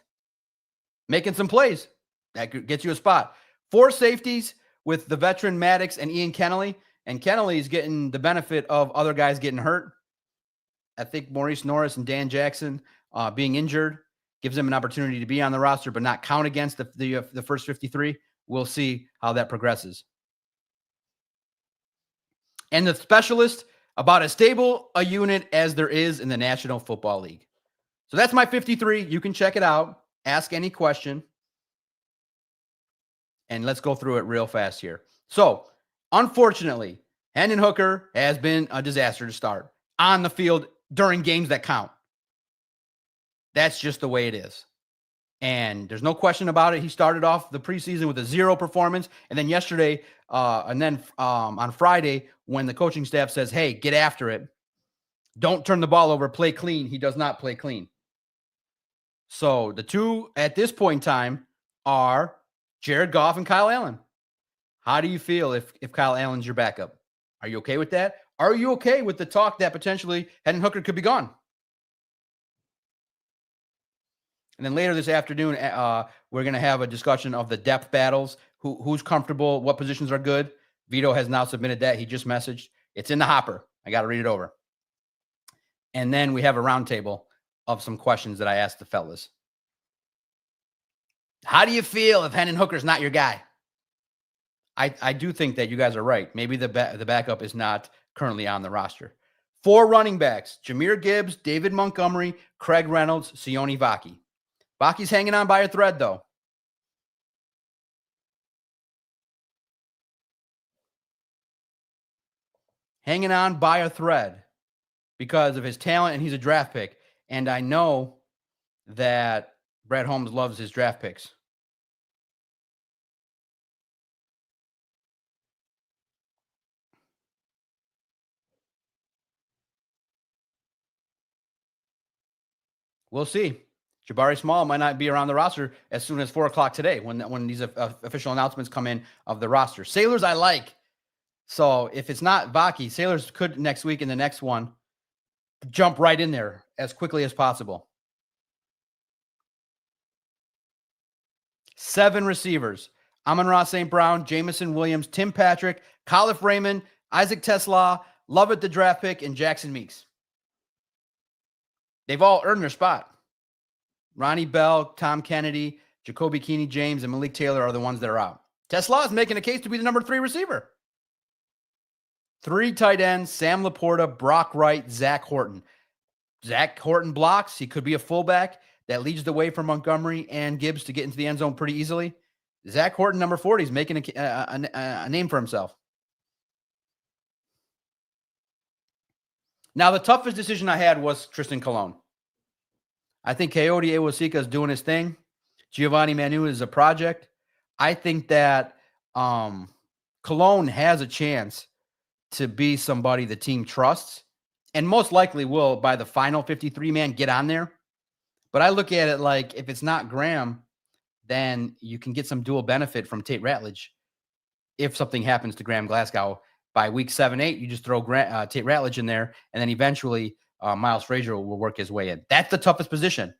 making some plays. That gets you a spot. 4 safeties with the veteran Maddox and Ian Kennelly. And Kennelly's getting the benefit of other guys getting hurt. I think Maurice Norris and Dan Jackson being injured gives them an opportunity to be on the roster, but not count against the first 53. We'll see how that progresses. And the specialist, about as stable a unit as there is in the National Football League. So that's my 53. You can check it out. Ask any question. And let's go through it real fast here. So, unfortunately, Hendon Hooker has been a disaster to start on the field during games that count. That's just the way it is. And there's no question about it. He started off the preseason with a 0 performance. And then yesterday, on Friday, when the coaching staff says, hey, get after it, don't turn the ball over, play clean, he does not play clean. So the two at this point in time are Jared Goff and Kyle Allen. How do you feel if Kyle Allen's your backup? Are you okay with that? Are you okay with the talk that potentially Hendon Hooker could be gone? And then later this afternoon, we're going to have a discussion of the depth battles. Who's comfortable? What positions are good? Vito has now submitted that. He just messaged. It's in the hopper. I got to read it over. And then we have a roundtable of some questions that I asked the fellas. How do you feel if Hendon Hooker's not your guy? I do think that you guys are right. Maybe the backup is not currently on the roster. 4 running backs: Jahmyr Gibbs, David Montgomery, Craig Reynolds, Sione Vaki. Vaki's hanging on by a thread, though. Hanging on by a thread because of his talent, and he's a draft pick. And I know that Brad Holmes loves his draft picks. We'll see. Jabari Small might not be around the roster as soon as 4 o'clock today when these official announcements come in of the roster. Sailors I like. So if it's not Vaki, Sailors could next week in the next one jump right in there as quickly as possible. 7 receivers: Amon-Ra St. Brown, Jameson Williams, Tim Patrick, Khalif Raymond, Isaac Tesla, Lovett the draft pick, and Jackson Meeks. They've all earned their spot. Ronnie Bell, Tom Kennedy, Jacoby Keeney James, and Malik Taylor are the ones that are out. Tesla is making a case to be the number 3 receiver. 3 tight ends: Sam Laporta, Brock Wright, Zach Horton. Zach Horton blocks. He could be a fullback that leads the way for Montgomery and Gibbs to get into the end zone pretty easily. Zach Horton, number 40, is making a name for himself. Now, the toughest decision I had was Tristan Colon. I think Coyote Awosika is doing his thing. Giovanni Manu is a project. I think that Colon has a chance to be somebody the team trusts and most likely will by the final 53 man get on there. But I look at it like if it's not Graham, then you can get some dual benefit from Tate Ratledge. If something happens to Graham Glasgow by week 7-8, you just throw Tate Ratledge in there, and then eventually Miles Frazier will work his way in. That's the toughest position.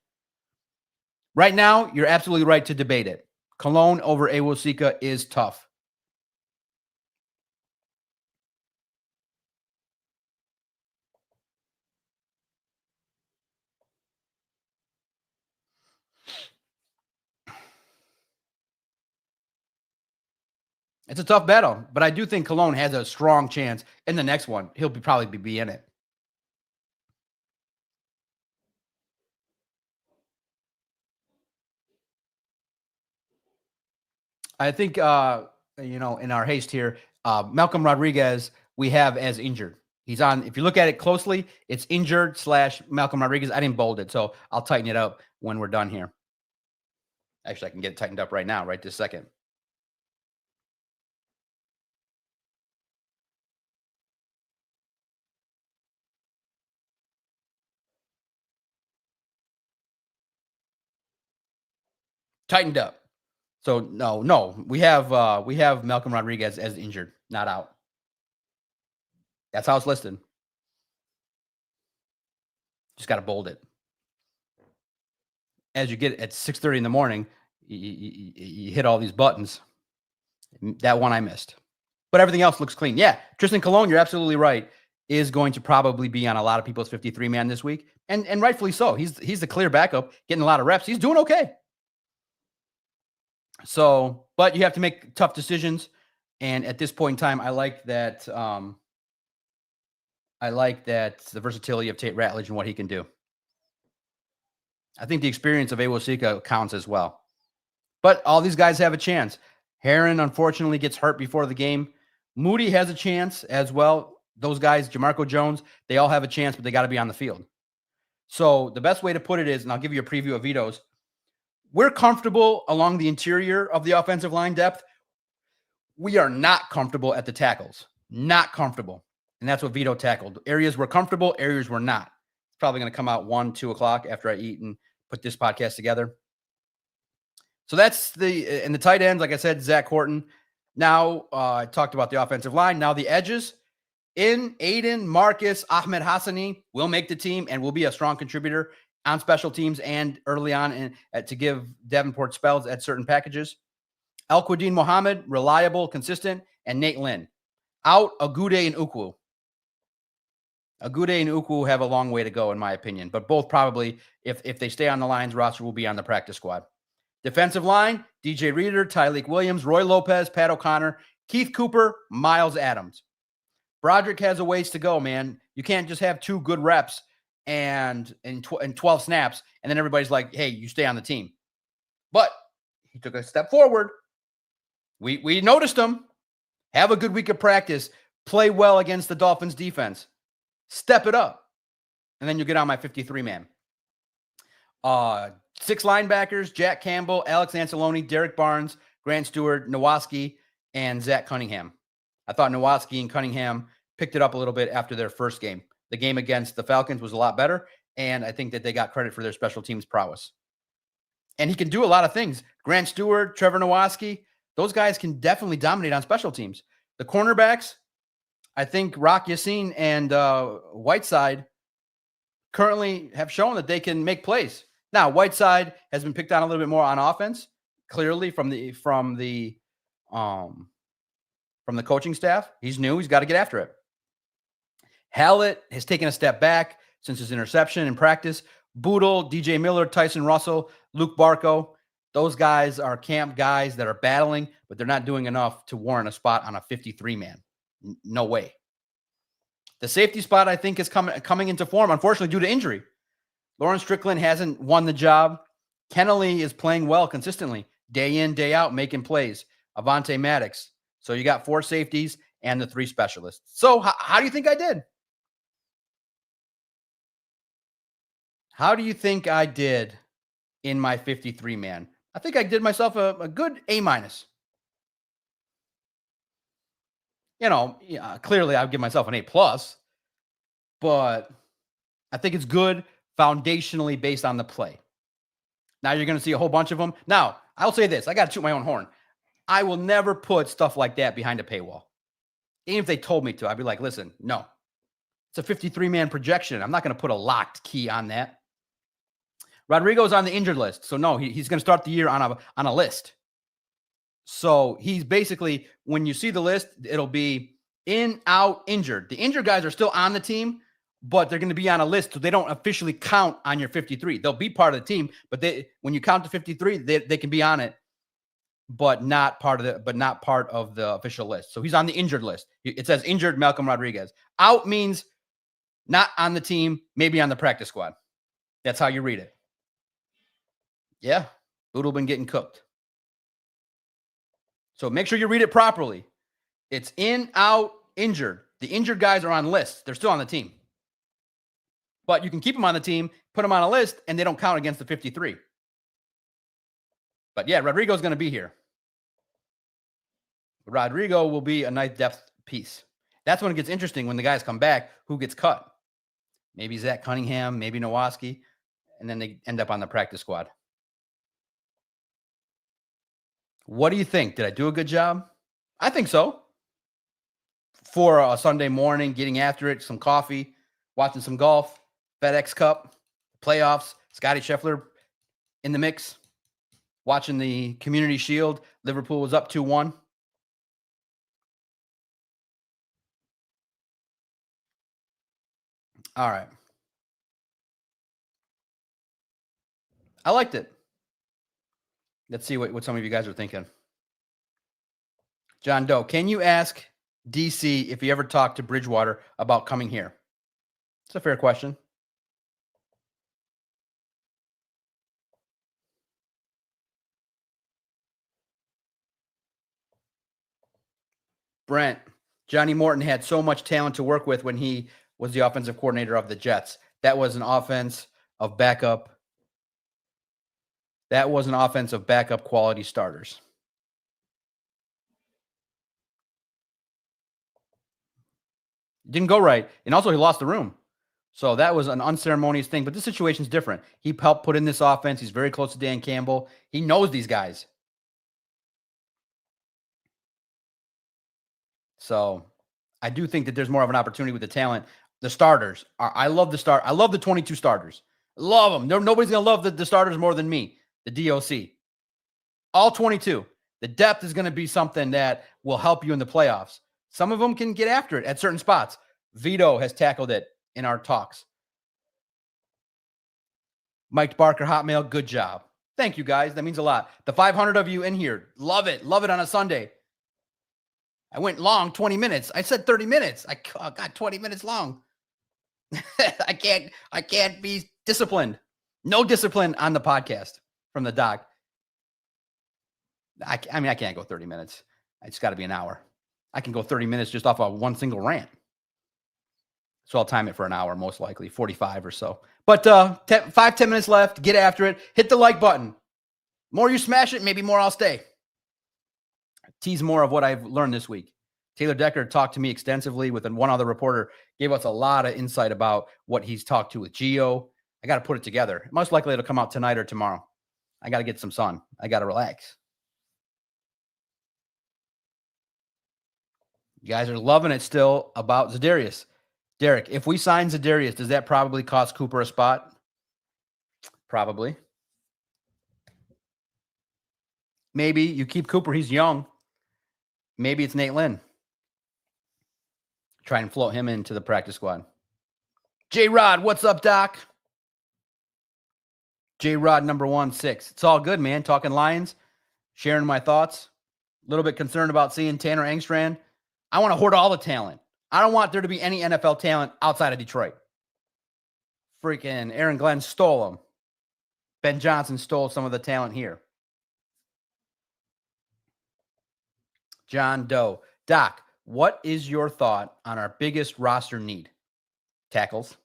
Right now, you're absolutely right to debate it. Cologne over Awosika is tough. It's a tough battle, but I do think Cologne has a strong chance in the next one. He'll probably be in it. I think, in our haste here, Malcolm Rodriguez, we have as injured. He's on, if you look at it closely, it's injured / Malcolm Rodriguez. I didn't bold it, so I'll tighten it up when we're done here. Actually, I can get it tightened up right now, right this second. Tightened up. So no, we have Malcolm Rodriguez as injured, not out. That's how it's listed. Just got to bold it. As you get at 6:30 in the morning, you hit all these buttons. That one I missed, but everything else looks clean. Yeah, Tristan Cologne, you're absolutely right, is going to probably be on a lot of people's 53 man this week, and rightfully so. He's the clear backup, getting a lot of reps. He's doing okay. So, but you have to make tough decisions, and at this point in time, I like that. I like that the versatility of Tate Ratledge and what he can do. I think the experience of Awosika counts as well. But all these guys have a chance. Heron, unfortunately, gets hurt before the game. Moody has a chance as well. Those guys, Jamarco Jones, they all have a chance, but they got to be on the field. So the best way to put it is, and I'll give you a preview of Vito's, we're comfortable along the interior of the offensive line depth. We are not comfortable at the tackles. Not comfortable. And that's what Vito tackled. Areas we're comfortable, areas we're not. It's probably going to come out 1, 2 o'clock after I eat and put this podcast together. So that's and the tight ends, like I said, Zach Horton. Now, I talked about the offensive line. Now the edges in Aiden, Marcus, Ahmed Hassani will make the team and will be a strong contributor on special teams and early on to give Davenport spells at certain packages. Al-Quadin Muhammad, reliable, consistent, and Nate Lynn. Out, Agude and Ukwu. Agude and Ukwu have a long way to go, in my opinion, but both probably, if they stay on the Lions roster, will be on the practice squad. Defensive line, DJ Reader, Tyleek Williams, Roy Lopez, Pat O'Connor, Keith Cooper, Miles Adams. Broderick has a ways to go, man. You can't just have 2 good reps and 12 snaps, and then everybody's like, hey, you stay on the team. But he took a step forward. We noticed him. Have a good week of practice. Play well against the Dolphins defense. Step it up. And then you get on my 53-man. 6 linebackers, Jack Campbell, Alex Anzalone, Derek Barnes, Grant Stewart, Nowatzki, and Zach Cunningham. I thought Nowatzki and Cunningham picked it up a little bit after their first game. The game against the Falcons was a lot better, and I think that they got credit for their special teams prowess. And he can do a lot of things. Grant Stewart, Trevor Nowatzki, those guys can definitely dominate on special teams. The cornerbacks, I think Rock Ya-Sin and Whiteside currently have shown that they can make plays. Now, Whiteside has been picked on a little bit more on offense, clearly from the coaching staff. He's new. He's got to get after it. Hallett has taken a step back since his interception in practice. Boodle, DJ Miller, Tyson Russell, Luke Barco. Those guys are camp guys that are battling, but they're not doing enough to warrant a spot on a 53-man. No way. The safety spot, I think, is coming into form, unfortunately, due to injury. Lawrence Strickland hasn't won the job. Kennelly is playing well consistently, day in, day out, making plays. Avante Maddox. So you got 4 safeties and the 3 specialists. So how do you think I did? How do you think I did in my 53-man? I think I did myself a good A-. Clearly I'd give myself an A+. but I think it's good foundationally based on the play. Now you're going to see a whole bunch of them. Now, I'll say this. I got to toot my own horn. I will never put stuff like that behind a paywall. Even if they told me to, I'd be like, listen, no. It's a 53-man projection. I'm not going to put a locked key on that. Rodrigo's on the injured list. So, no, he's going to start the year on a list. So, he's basically, when you see the list, it'll be in, out, injured. The injured guys are still on the team, but they're going to be on a list, so they don't officially count on your 53. They'll be part of the team, but when you count to 53, they can be on it, but not part of the official list. So he's on the injured list. It says injured Malcolm Rodriguez. Out means not on the team, maybe on the practice squad. That's how you read it. Yeah, Boodle been getting cooked. So make sure you read it properly. It's in, out, injured. The injured guys are on lists. They're still on the team. But you can keep them on the team, put them on a list, and they don't count against the 53. But yeah, Rodrigo's going to be here. Rodrigo will be a nice depth piece. That's when it gets interesting when the guys come back, who gets cut. Maybe Zach Cunningham, maybe Nowaski, and then they end up on the practice squad. What do you think? Did I do a good job? I think so. For a Sunday morning, getting after it, some coffee, watching some golf, FedEx Cup, playoffs, Scotty Scheffler in the mix, watching the Community Shield. Liverpool was up 2-1. All right. I liked it. Let's see what some of you guys are thinking. John Doe, can you ask DC if he ever talked to Bridgewater about coming here? It's a fair question. Brent, Johnny Morton had so much talent to work with when he was the offensive coordinator of the Jets. That was an offense of backup. That was an offense of backup quality starters. Didn't go right. And also he lost the room. So that was an unceremonious thing. But this situation's different. He helped put in this offense. He's very close to Dan Campbell. He knows these guys. So I do think that there's more of an opportunity with the talent. The starters. I love the 22 starters. Love them. Nobody's going to love the starters more than me, the DOC. All 22. The depth is going to be something that will help you in the playoffs. Some of them can get after it at certain spots. Vito has tackled it in our talks. Mike Barker, Hotmail, good job. Thank you, guys. That means a lot. The 500 of you in here, love it. Love it on a Sunday. I went long, 20 minutes. I said 30 minutes. I got 20 minutes long. I can't be disciplined. No discipline on the podcast from the doc. I can't go 30 minutes. It's got to be an hour. I can go 30 minutes just off of one single rant. So I'll time it for an hour, most likely 45 or so. But 10 minutes left. Get after it. Hit the like button. More you smash it, maybe more I'll stay. Tease more of what I've learned this week. Taylor Decker talked to me extensively with one other reporter, gave us a lot of insight about what he's talked to with Gio. I got to put it together. Most likely it'll come out tonight or tomorrow. I got to get some sun. I got to relax. You guys are loving it still about Za'Darius. Derek, if we sign Za'Darius, does that probably cost Cooper a spot? Probably. Maybe you keep Cooper. He's young. Maybe it's Nate Lynn. Try and float him into the practice squad. J-Rod, what's up, Doc? J-Rod number 16. It's all good, man. Talking Lions, sharing my thoughts. A little bit concerned about seeing Tanner Engstrand. I want to hoard all the talent. I don't want there to be any NFL talent outside of Detroit. Freaking Aaron Glenn stole them. Ben Johnson stole some of the talent here. John Doe. Doc, what is your thought on our biggest roster need? Tackles.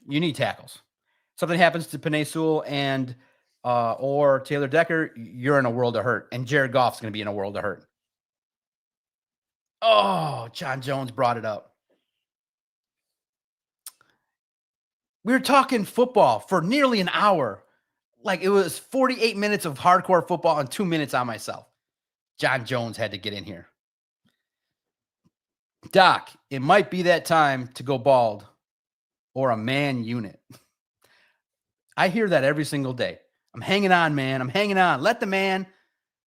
You need tackles. Something happens to Penei Sewell and or Taylor Decker, you're in a world of hurt. And Jared Goff's going to be in a world of hurt. Oh, John Jones brought it up. We were talking football for nearly an hour. Like it was 48 minutes of hardcore football and 2 minutes on myself. John Jones had to get in here. Doc, it might be that time to go bald or a man unit. I hear that every single day. I'm hanging on, man. I'm hanging on. Let the man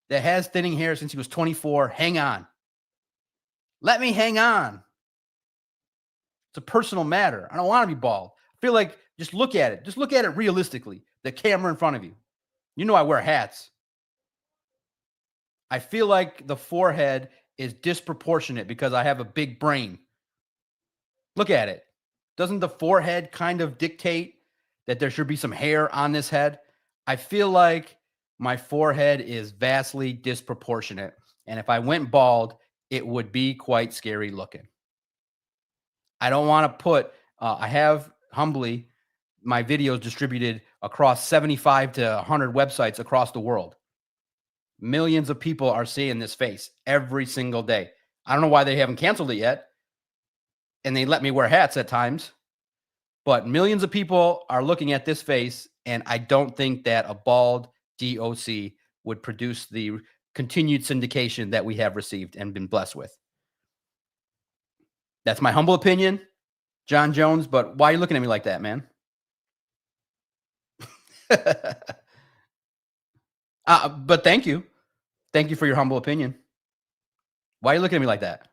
that has thinning hair since he was 24 hang on. Let me hang on. It's a personal matter. I don't want to be bald. I feel like just look at it. Just look at it realistically. The camera in front of you. You know I wear hats. I feel like the forehead is disproportionate because I have a big brain. Look at it. Doesn't the forehead kind of dictate that there should be some hair on this head? I feel like my forehead is vastly disproportionate. And if I went bald, it would be quite scary looking. I don't want to put, I have humbly my videos distributed across 75 to 100 websites across the world. Millions of people are seeing this face every single day. I don't know why they haven't canceled it yet. And they let me wear hats at times. But millions of people are looking at this face. And I don't think that a bald DOC would produce the continued syndication that we have received and been blessed with. That's my humble opinion, John Jones. But why are you looking at me like that, man? But thank you. Thank you for your humble opinion. Why are you looking at me like that?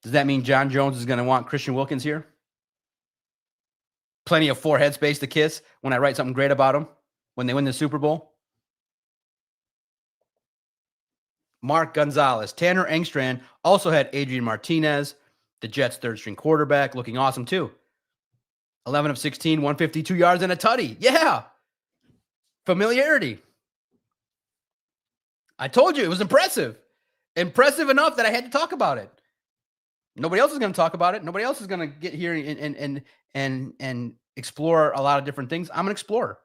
Does that mean John Jones is going to want Christian Wilkins here? Plenty of forehead space to kiss when I write something great about him when they win the Super Bowl? Mark Gonzalez. Tanner Engstrand also had Adrian Martinez, the Jets' third-string quarterback, looking awesome too. 11 of 16, 152 yards and a tutty. Yeah. Familiarity. I told you it was impressive. Impressive enough that I had to talk about it. Nobody else is going to talk about it. Nobody else is going to get here and explore a lot of different things. I'm an explorer.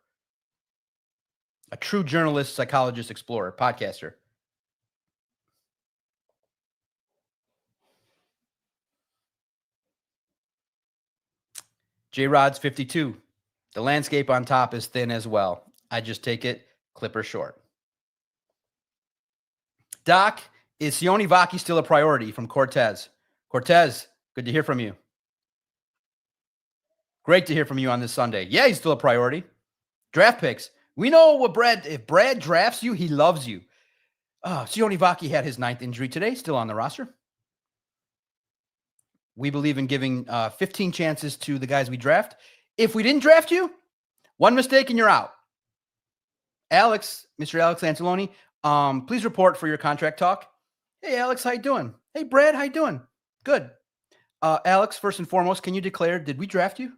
A true journalist, psychologist, explorer, podcaster. J-Rod's 52. The landscape on top is thin as well. I just take it clipper short. Doc, is Sione Vaki still a priority from Cortez? Cortez, good to hear from you. Great to hear from you on this Sunday. Yeah, he's still a priority. Draft picks. We know what Brad, if Brad drafts you, he loves you. Sione Vaki had his 9th injury today, still on the roster. We believe in giving 15 chances to the guys we draft. If we didn't draft you, one mistake and you're out. Alex, Mr. Alex Anzalone, please report for your contract talk. Hey, Alex, how you doing? Hey, Brad, how you doing? Good. Alex, first and foremost, can you declare, did we draft you?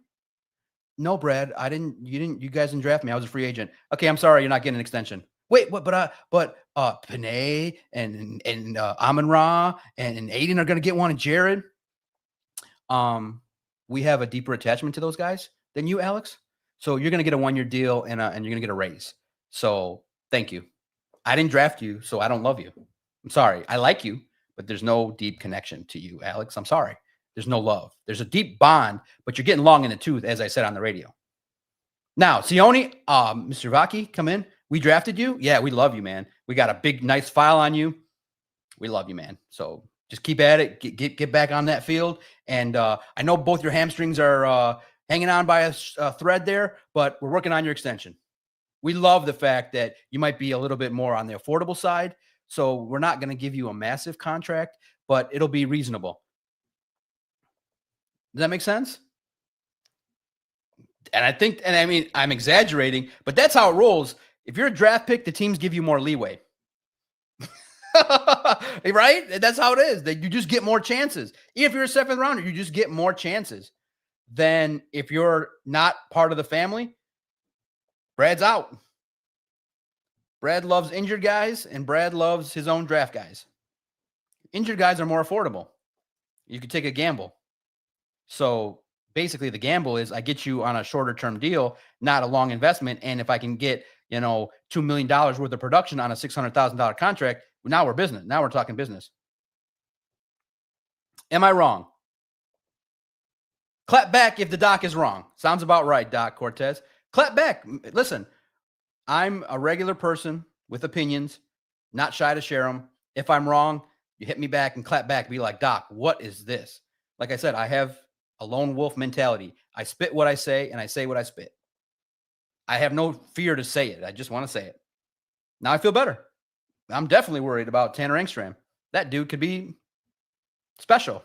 No, Brad, I didn't. You guys didn't draft me. I was a free agent. Okay, I'm sorry, you're not getting an extension. Wait, what? But Panay and Amon-Ra and Aiden are going to get one, and Jared. We have a deeper attachment to those guys than you, Alex. So you're going to get a 1-year deal and you're going to get a raise. So thank you. I didn't draft you, so I don't love you. I'm sorry. I like you, but there's no deep connection to you, Alex. I'm sorry. There's no love. There's a deep bond, but you're getting long in the tooth, as I said on the radio. Now, Sione, Mr. Vaki, come in. We drafted you. Yeah, we love you, man. We got a big, nice file on you. We love you, man. So just keep at it. Get back on that field. And I know both your hamstrings are hanging on by a thread there, but we're working on your extension. We love the fact that you might be a little bit more on the affordable side. So we're not going to give you a massive contract, but it'll be reasonable. Does that make sense? And I think, and I mean, I'm exaggerating, but that's how it rolls. If you're a draft pick, the teams give you more leeway. Right? That's how it is. You just get more chances. If you're a 7th rounder, you just get more chances than if you're not part of the family. Brad's out. Brad loves injured guys, and Brad loves his own draft guys. Injured guys are more affordable. You could take a gamble. So basically the gamble is I get you on a shorter term deal, not a long investment. And if I can get, $2 million worth of production on a $600,000 contract, now we're business. Now we're talking business. Am I wrong? Clap back if the doc is wrong. Sounds about right, Doc Cortez. Clap back. Listen, I'm a regular person with opinions, not shy to share them. If I'm wrong, you hit me back and clap back. Be like, Doc, what is this? Like I said, I have a lone wolf mentality. I spit what I say and I say what I spit. I have no fear to say it. I just want to say it. Now I feel better. I'm definitely worried about Tanner Engstrom. That dude could be special.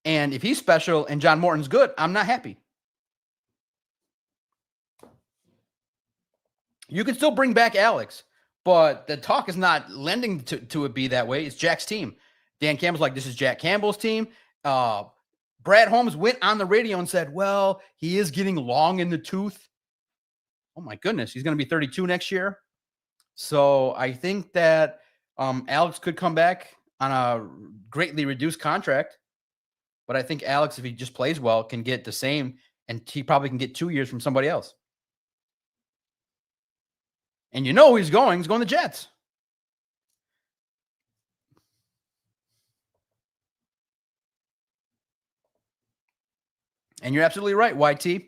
And if he's special and John Morton's good, I'm not happy. You can still bring back Alex, but the talk is not lending to it be that way. It's Jack's team. Dan Campbell's like, this is Jack Campbell's team. Brad Holmes went on the radio and said, well, he is getting long in the tooth. Oh, my goodness. He's going to be 32 next year. So I think that Alex could come back on a greatly reduced contract. But I think Alex, if he just plays well, can get the same, and he probably can get 2 years from somebody else. And you know he's going to Jets. And you're absolutely right, YT.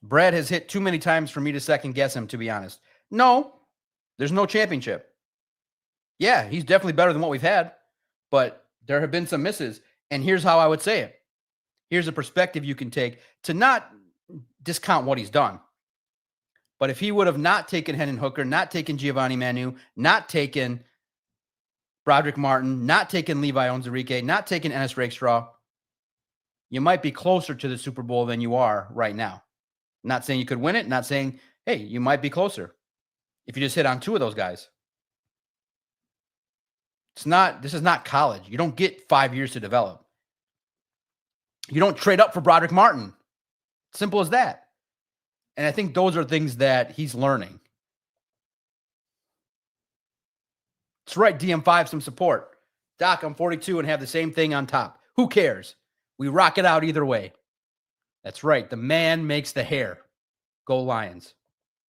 Brad has hit too many times for me to second guess him, to be honest. No, there's no championship. Yeah, he's definitely better than what we've had, but there have been some misses. And here's how I would say it. Here's a perspective you can take to not discount what he's done. But if he would have not taken Hendon Hooker, not taken Giovanni Manu, not taken Broderick Martin, not taken Levi Onwuzurike, not taken Ennis Rakestraw, you might be closer to the Super Bowl than you are right now. Not saying you could win it, not saying, hey, you might be closer if you just hit on two of those guys. This is not college. You don't get 5 years to develop. You don't trade up for Broderick Martin. Simple as that. And I think those are things that he's learning. That's right, DM5, some support. Doc, I'm 42 and have the same thing on top. Who cares? We rock it out either way. That's right. The man makes the hair. Go Lions.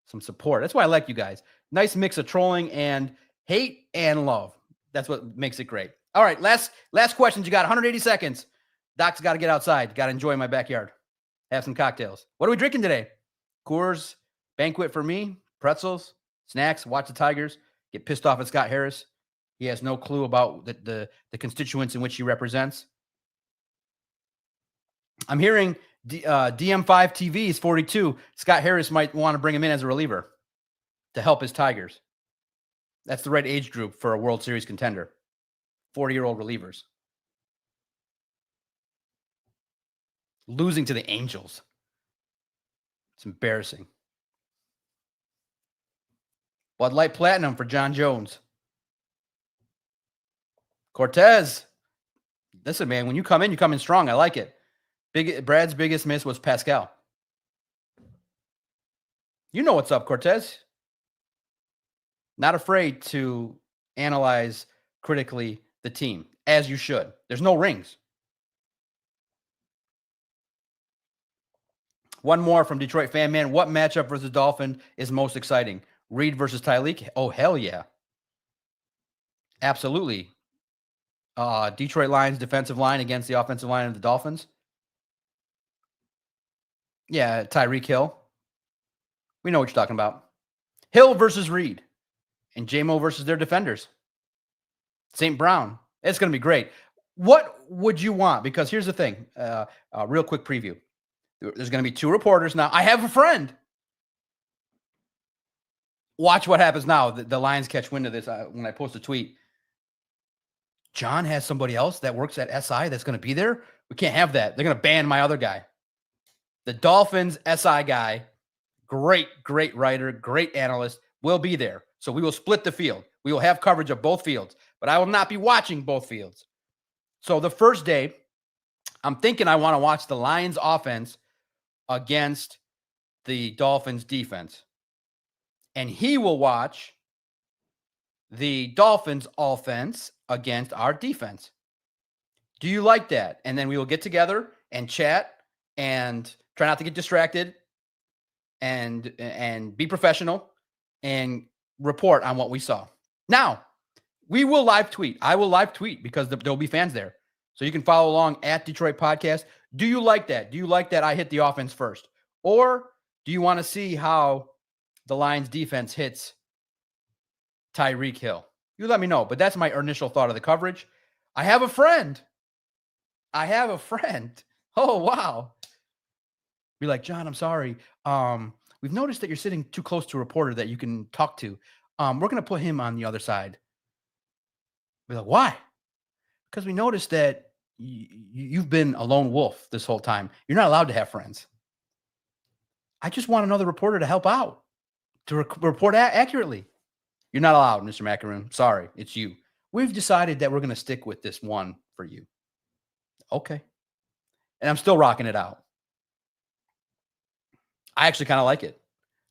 Some support. That's why I like you guys. Nice mix of trolling and hate and love. That's what makes it great. All right, last questions. You got 180 seconds. Doc's got to get outside. Got to enjoy my backyard. Have some cocktails. What are we drinking today? Coors Banquet for me. Pretzels, snacks, watch the Tigers. Get pissed off at Scott Harris. He has no clue about the constituents in which he represents. I'm hearing DM5 TV is 42. Scott Harris might want to bring him in as a reliever to help his Tigers. That's the right age group for a World Series contender. 40-year-old relievers. Losing to the Angels. It's embarrassing. Bud Light Platinum for John Jones. Cortez. Listen, man, when you come in strong. I like it. Brad's biggest miss was Pascal. You know what's up, Cortez. Not afraid to analyze critically the team, as you should. There's no rings. One more from Detroit Fan Man. What matchup versus Dolphin is most exciting? Reed versus Tyreek? Oh, hell yeah. Absolutely. Detroit Lions defensive line against the offensive line of the Dolphins. Yeah, Tyreek Hill. We know what you're talking about. Hill versus Reed. And JMO versus their defenders. St. Brown. It's going to be great. What would you want? Because here's the thing. Real quick preview. There's going to be two reporters now. I have a friend. Watch what happens now. The Lions catch wind of this when I post a tweet. John has somebody else that works at SI that's going to be there. We can't have that. They're going to ban my other guy. The Dolphins SI guy, great writer, great analyst, will be there. So we will split the field. We will have coverage of both fields, but I will not be watching both fields. So the first day, I'm thinking I want to watch the Lions offense against the Dolphins defense. And he will watch the Dolphins offense against our defense. Do you like that? And then we will get together and chat and try not to get distracted and be professional and report on what we saw. Now, we will live tweet. I will live tweet because there'll be fans there. So you can follow along at Detroit Podcast. Do you like that? Do you like that I hit the offense first? Or do you want to see how the Lions defense hits Tyreek Hill? You let me know. But that's my initial thought of the coverage. I have a friend. Oh, wow. Be like, John, I'm sorry. We've noticed that you're sitting too close to a reporter that you can talk to. We're going to put him on the other side. Be like, why? Because we noticed that you've been a lone wolf this whole time. You're not allowed to have friends. I just want another reporter to help out, to report accurately. You're not allowed, Mr. Macaroon. Sorry, it's you. We've decided that we're going to stick with this one for you. Okay. And I'm still rocking it out. I actually kind of like it.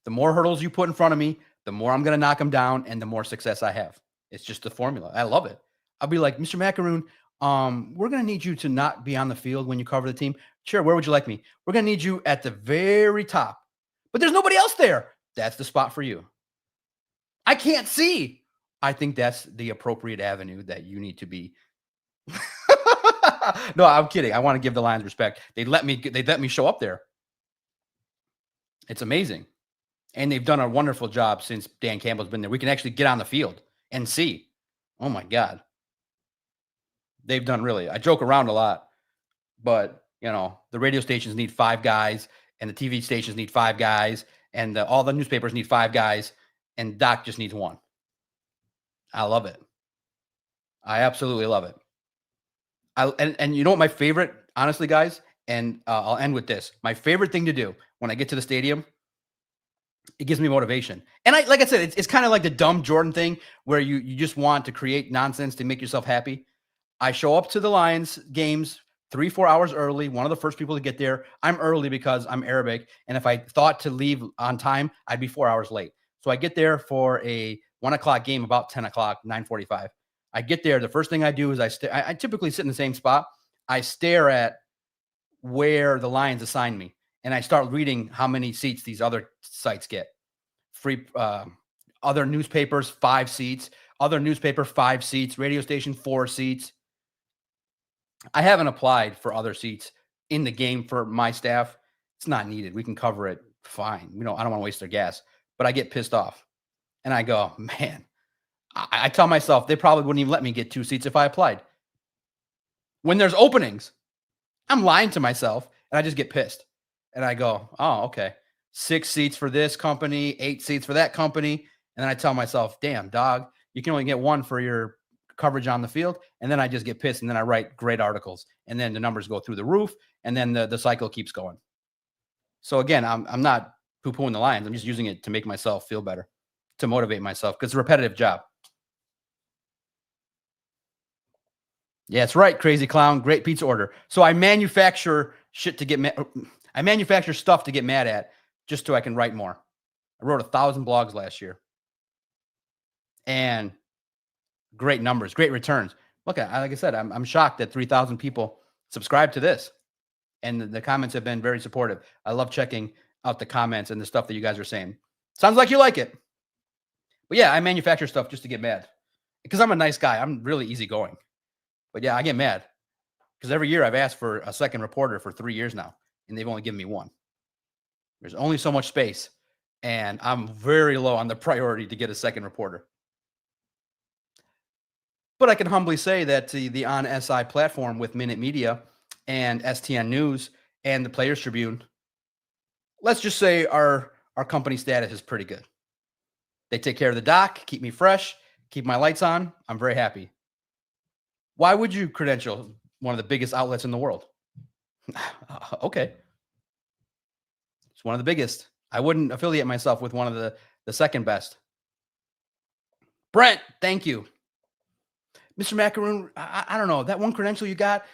The more hurdles you put in front of me, the more I'm going to knock them down and the more success I have. It's just the formula. I love it. I'll be like, Mr. Macaroon, we're going to need you to not be on the field when you cover the team. Sure, where would you like me? We're going to need you at the very top. But there's nobody else there. That's the spot for you. I can't see. I think that's the appropriate avenue that you need to be. No, I'm kidding. I want to give the Lions respect. They let me show up there. It's amazing. And they've done a wonderful job since Dan Campbell's been there. We can actually get on the field and see. Oh my God. They've done really. I joke around a lot, but the radio stations need 5 guys and the TV stations need 5 guys and all the newspapers need 5 guys and Doc just needs 1. I love it. I absolutely love it. And you know what my favorite, honestly, guys, and I'll end with this. My favorite thing to do when I get to the stadium, it gives me motivation. And like I said, it's kind of like the dumb Jordan thing where you just want to create nonsense to make yourself happy. I show up to the Lions games 3-4 hours early, one of the first people to get there. I'm early because I'm Arabic. And if I thought to leave on time, I'd be 4 hours late. So I get there for a 1 o'clock game about 10 o'clock, 9:45. I get there. The first thing I do is I typically sit in the same spot. I stare at where the Lions assign me. And I start reading how many seats these other sites get. Free other newspapers, 5 seats. Other newspaper, 5 seats. Radio station, 4 seats. I haven't applied for other seats in the game for my staff. It's not needed. We can cover it fine. I don't want to waste their gas. But I get pissed off. And I go, man. I tell myself they probably wouldn't even let me get 2 seats if I applied. When there's openings, I'm lying to myself. And I just get pissed. And I go, oh, okay. 6 seats for this company, 8 seats for that company. And then I tell myself, damn, dog, you can only get 1 for your coverage on the field. And then I just get pissed. And then I write great articles. And then the numbers go through the roof. And then the cycle keeps going. So again, I'm not poo-pooing the Lions. I'm just using it to make myself feel better, to motivate myself, because it's a repetitive job. Yeah, that's right, crazy clown. Great pizza order. So I manufacture shit to get mad. I manufacture stuff to get mad at just so I can write more. I wrote 1,000 blogs last year. And great numbers, great returns. Look, like I said, I'm shocked that 3,000 people subscribe to this. And the comments have been very supportive. I love checking out the comments and the stuff that you guys are saying. Sounds like you like it. But yeah, I manufacture stuff just to get mad. Because I'm a nice guy. I'm really easygoing. But yeah, I get mad. Because every year I've asked for a second reporter for 3 years now. And they've only given me 1. There's only so much space. And I'm very low on the priority to get a second reporter. But I can humbly say that the On SI platform with Minute Media and STN News and the Players Tribune, let's just say our company status is pretty good. They take care of the doc, keep me fresh, keep my lights on. I'm very happy. Why would you credential one of the biggest outlets in the world? Okay. It's one of the biggest. I wouldn't affiliate myself with one of the second best. Brent, thank you. Mr. Macaroon, I don't know. That one credential you got,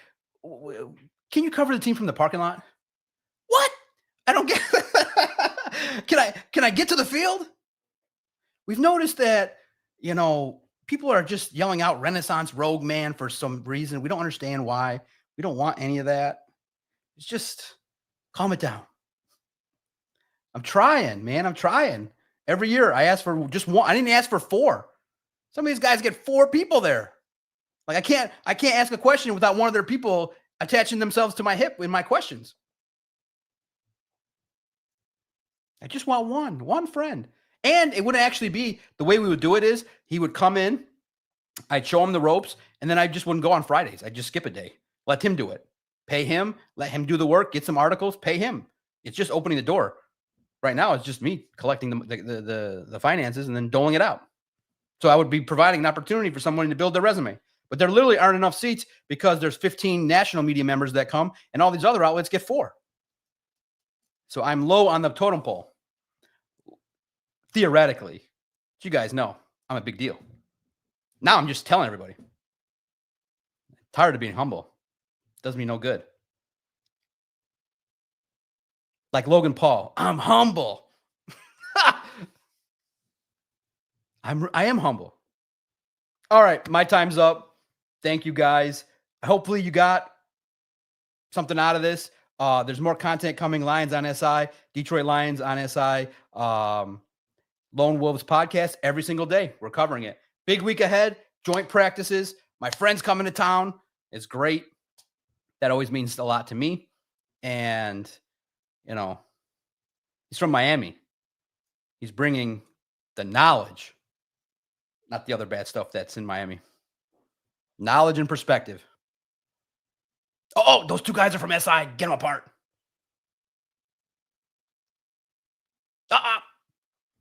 can you cover the team from the parking lot? What? I don't get Can I get to the field? We've noticed that, people are just yelling out Renaissance Rogue Man for some reason. We don't understand why. We don't want any of that. It's just calm it down. I'm trying, man. I'm trying. Every year I ask for just 1. I didn't ask for 4. Some of these guys get 4 people there. Like I can't ask a question without one of their people attaching themselves to my hip in my questions. I just want one friend. And it wouldn't actually be the way we would do it is he would come in, I'd show him the ropes, and then I just wouldn't go on Fridays. I'd just skip a day. Let him do it. Pay him, let him do the work, get some articles, pay him. It's just opening the door. Right now, it's just me collecting the finances and then doling it out. So I would be providing an opportunity for someone to build their resume. But there literally aren't enough seats because there's 15 national media members that come and all these other outlets get 4. So I'm low on the totem pole. Theoretically, you guys know I'm a big deal. Now I'm just telling everybody. Tired of being humble. Does me no good. Like Logan Paul, I'm humble. I am humble. All right, my time's up. Thank you guys. Hopefully you got something out of this. There's more content coming. Lions on SI, Detroit Lions on SI, Lone Wolves podcast every single day. We're covering it. Big week ahead. Joint practices. My friend's coming to town. It's great. That always means a lot to me. And, you know, he's from Miami. He's bringing the knowledge, not the other bad stuff that's in Miami. Knowledge and perspective. Oh, those two guys are from SI. Get them apart.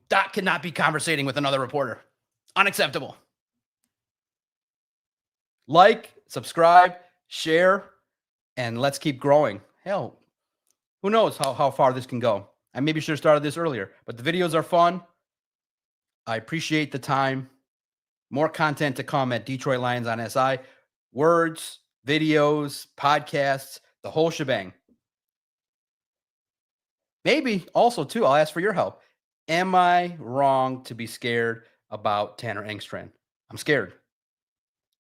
Doc cannot be conversating with another reporter. Unacceptable. Like, subscribe, share, and let's keep growing. Hell, who knows how far this can go. I maybe should have started this earlier, but the videos are fun. I appreciate the time. More content to come at Detroit Lions on SI. Words, videos, podcasts, the whole shebang. Maybe also, too, I'll ask for your help. Am I wrong to be scared about Tanner Engstrand? I'm scared.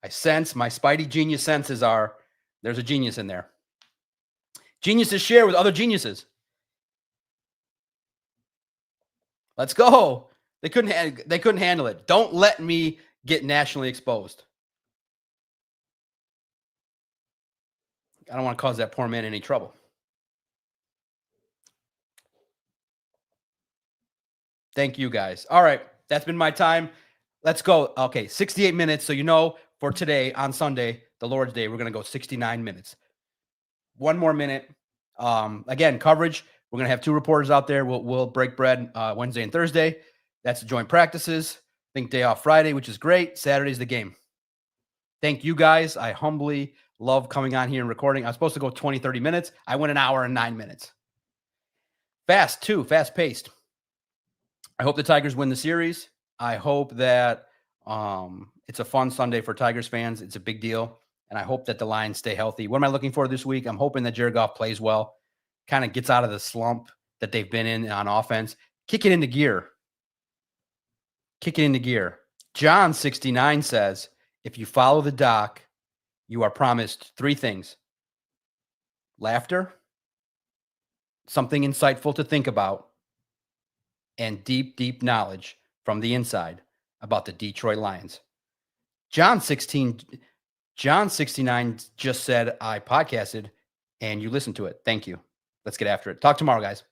I sense, my spidey genius senses are, there's a genius in there. Geniuses share with other geniuses. Let's go. They couldn't handle it. Don't let me get nationally exposed. I don't want to cause that poor man any trouble. Thank you, guys. All right. That's been my time. Let's go. Okay, 68 minutes. So, you know, for today on Sunday, the Lord's Day, we're going to go 69 minutes. One more minute. Again, coverage. We're going to have 2 reporters out there. We'll break bread Wednesday and Thursday. That's the joint practices. I think day off Friday, which is great. Saturday's the game. Thank you, guys. I humbly love coming on here and recording. I was supposed to go 20, 30 minutes. I went an hour and 9 minutes. Fast, too. Fast-paced. I hope the Tigers win the series. I hope that it's a fun Sunday for Tigers fans. It's a big deal. And I hope that the Lions stay healthy. What am I looking for this week? I'm hoping that Jared Goff plays well, kind of gets out of the slump that they've been in on offense. Kick it into gear. Kick it into gear. John 69 says, if you follow the doc, you are promised 3 things. Laughter, something insightful to think about, and deep, deep knowledge from the inside about the Detroit Lions. John 69 just said I podcasted and you listened to it. Thank you. Let's get after it. Talk tomorrow, guys.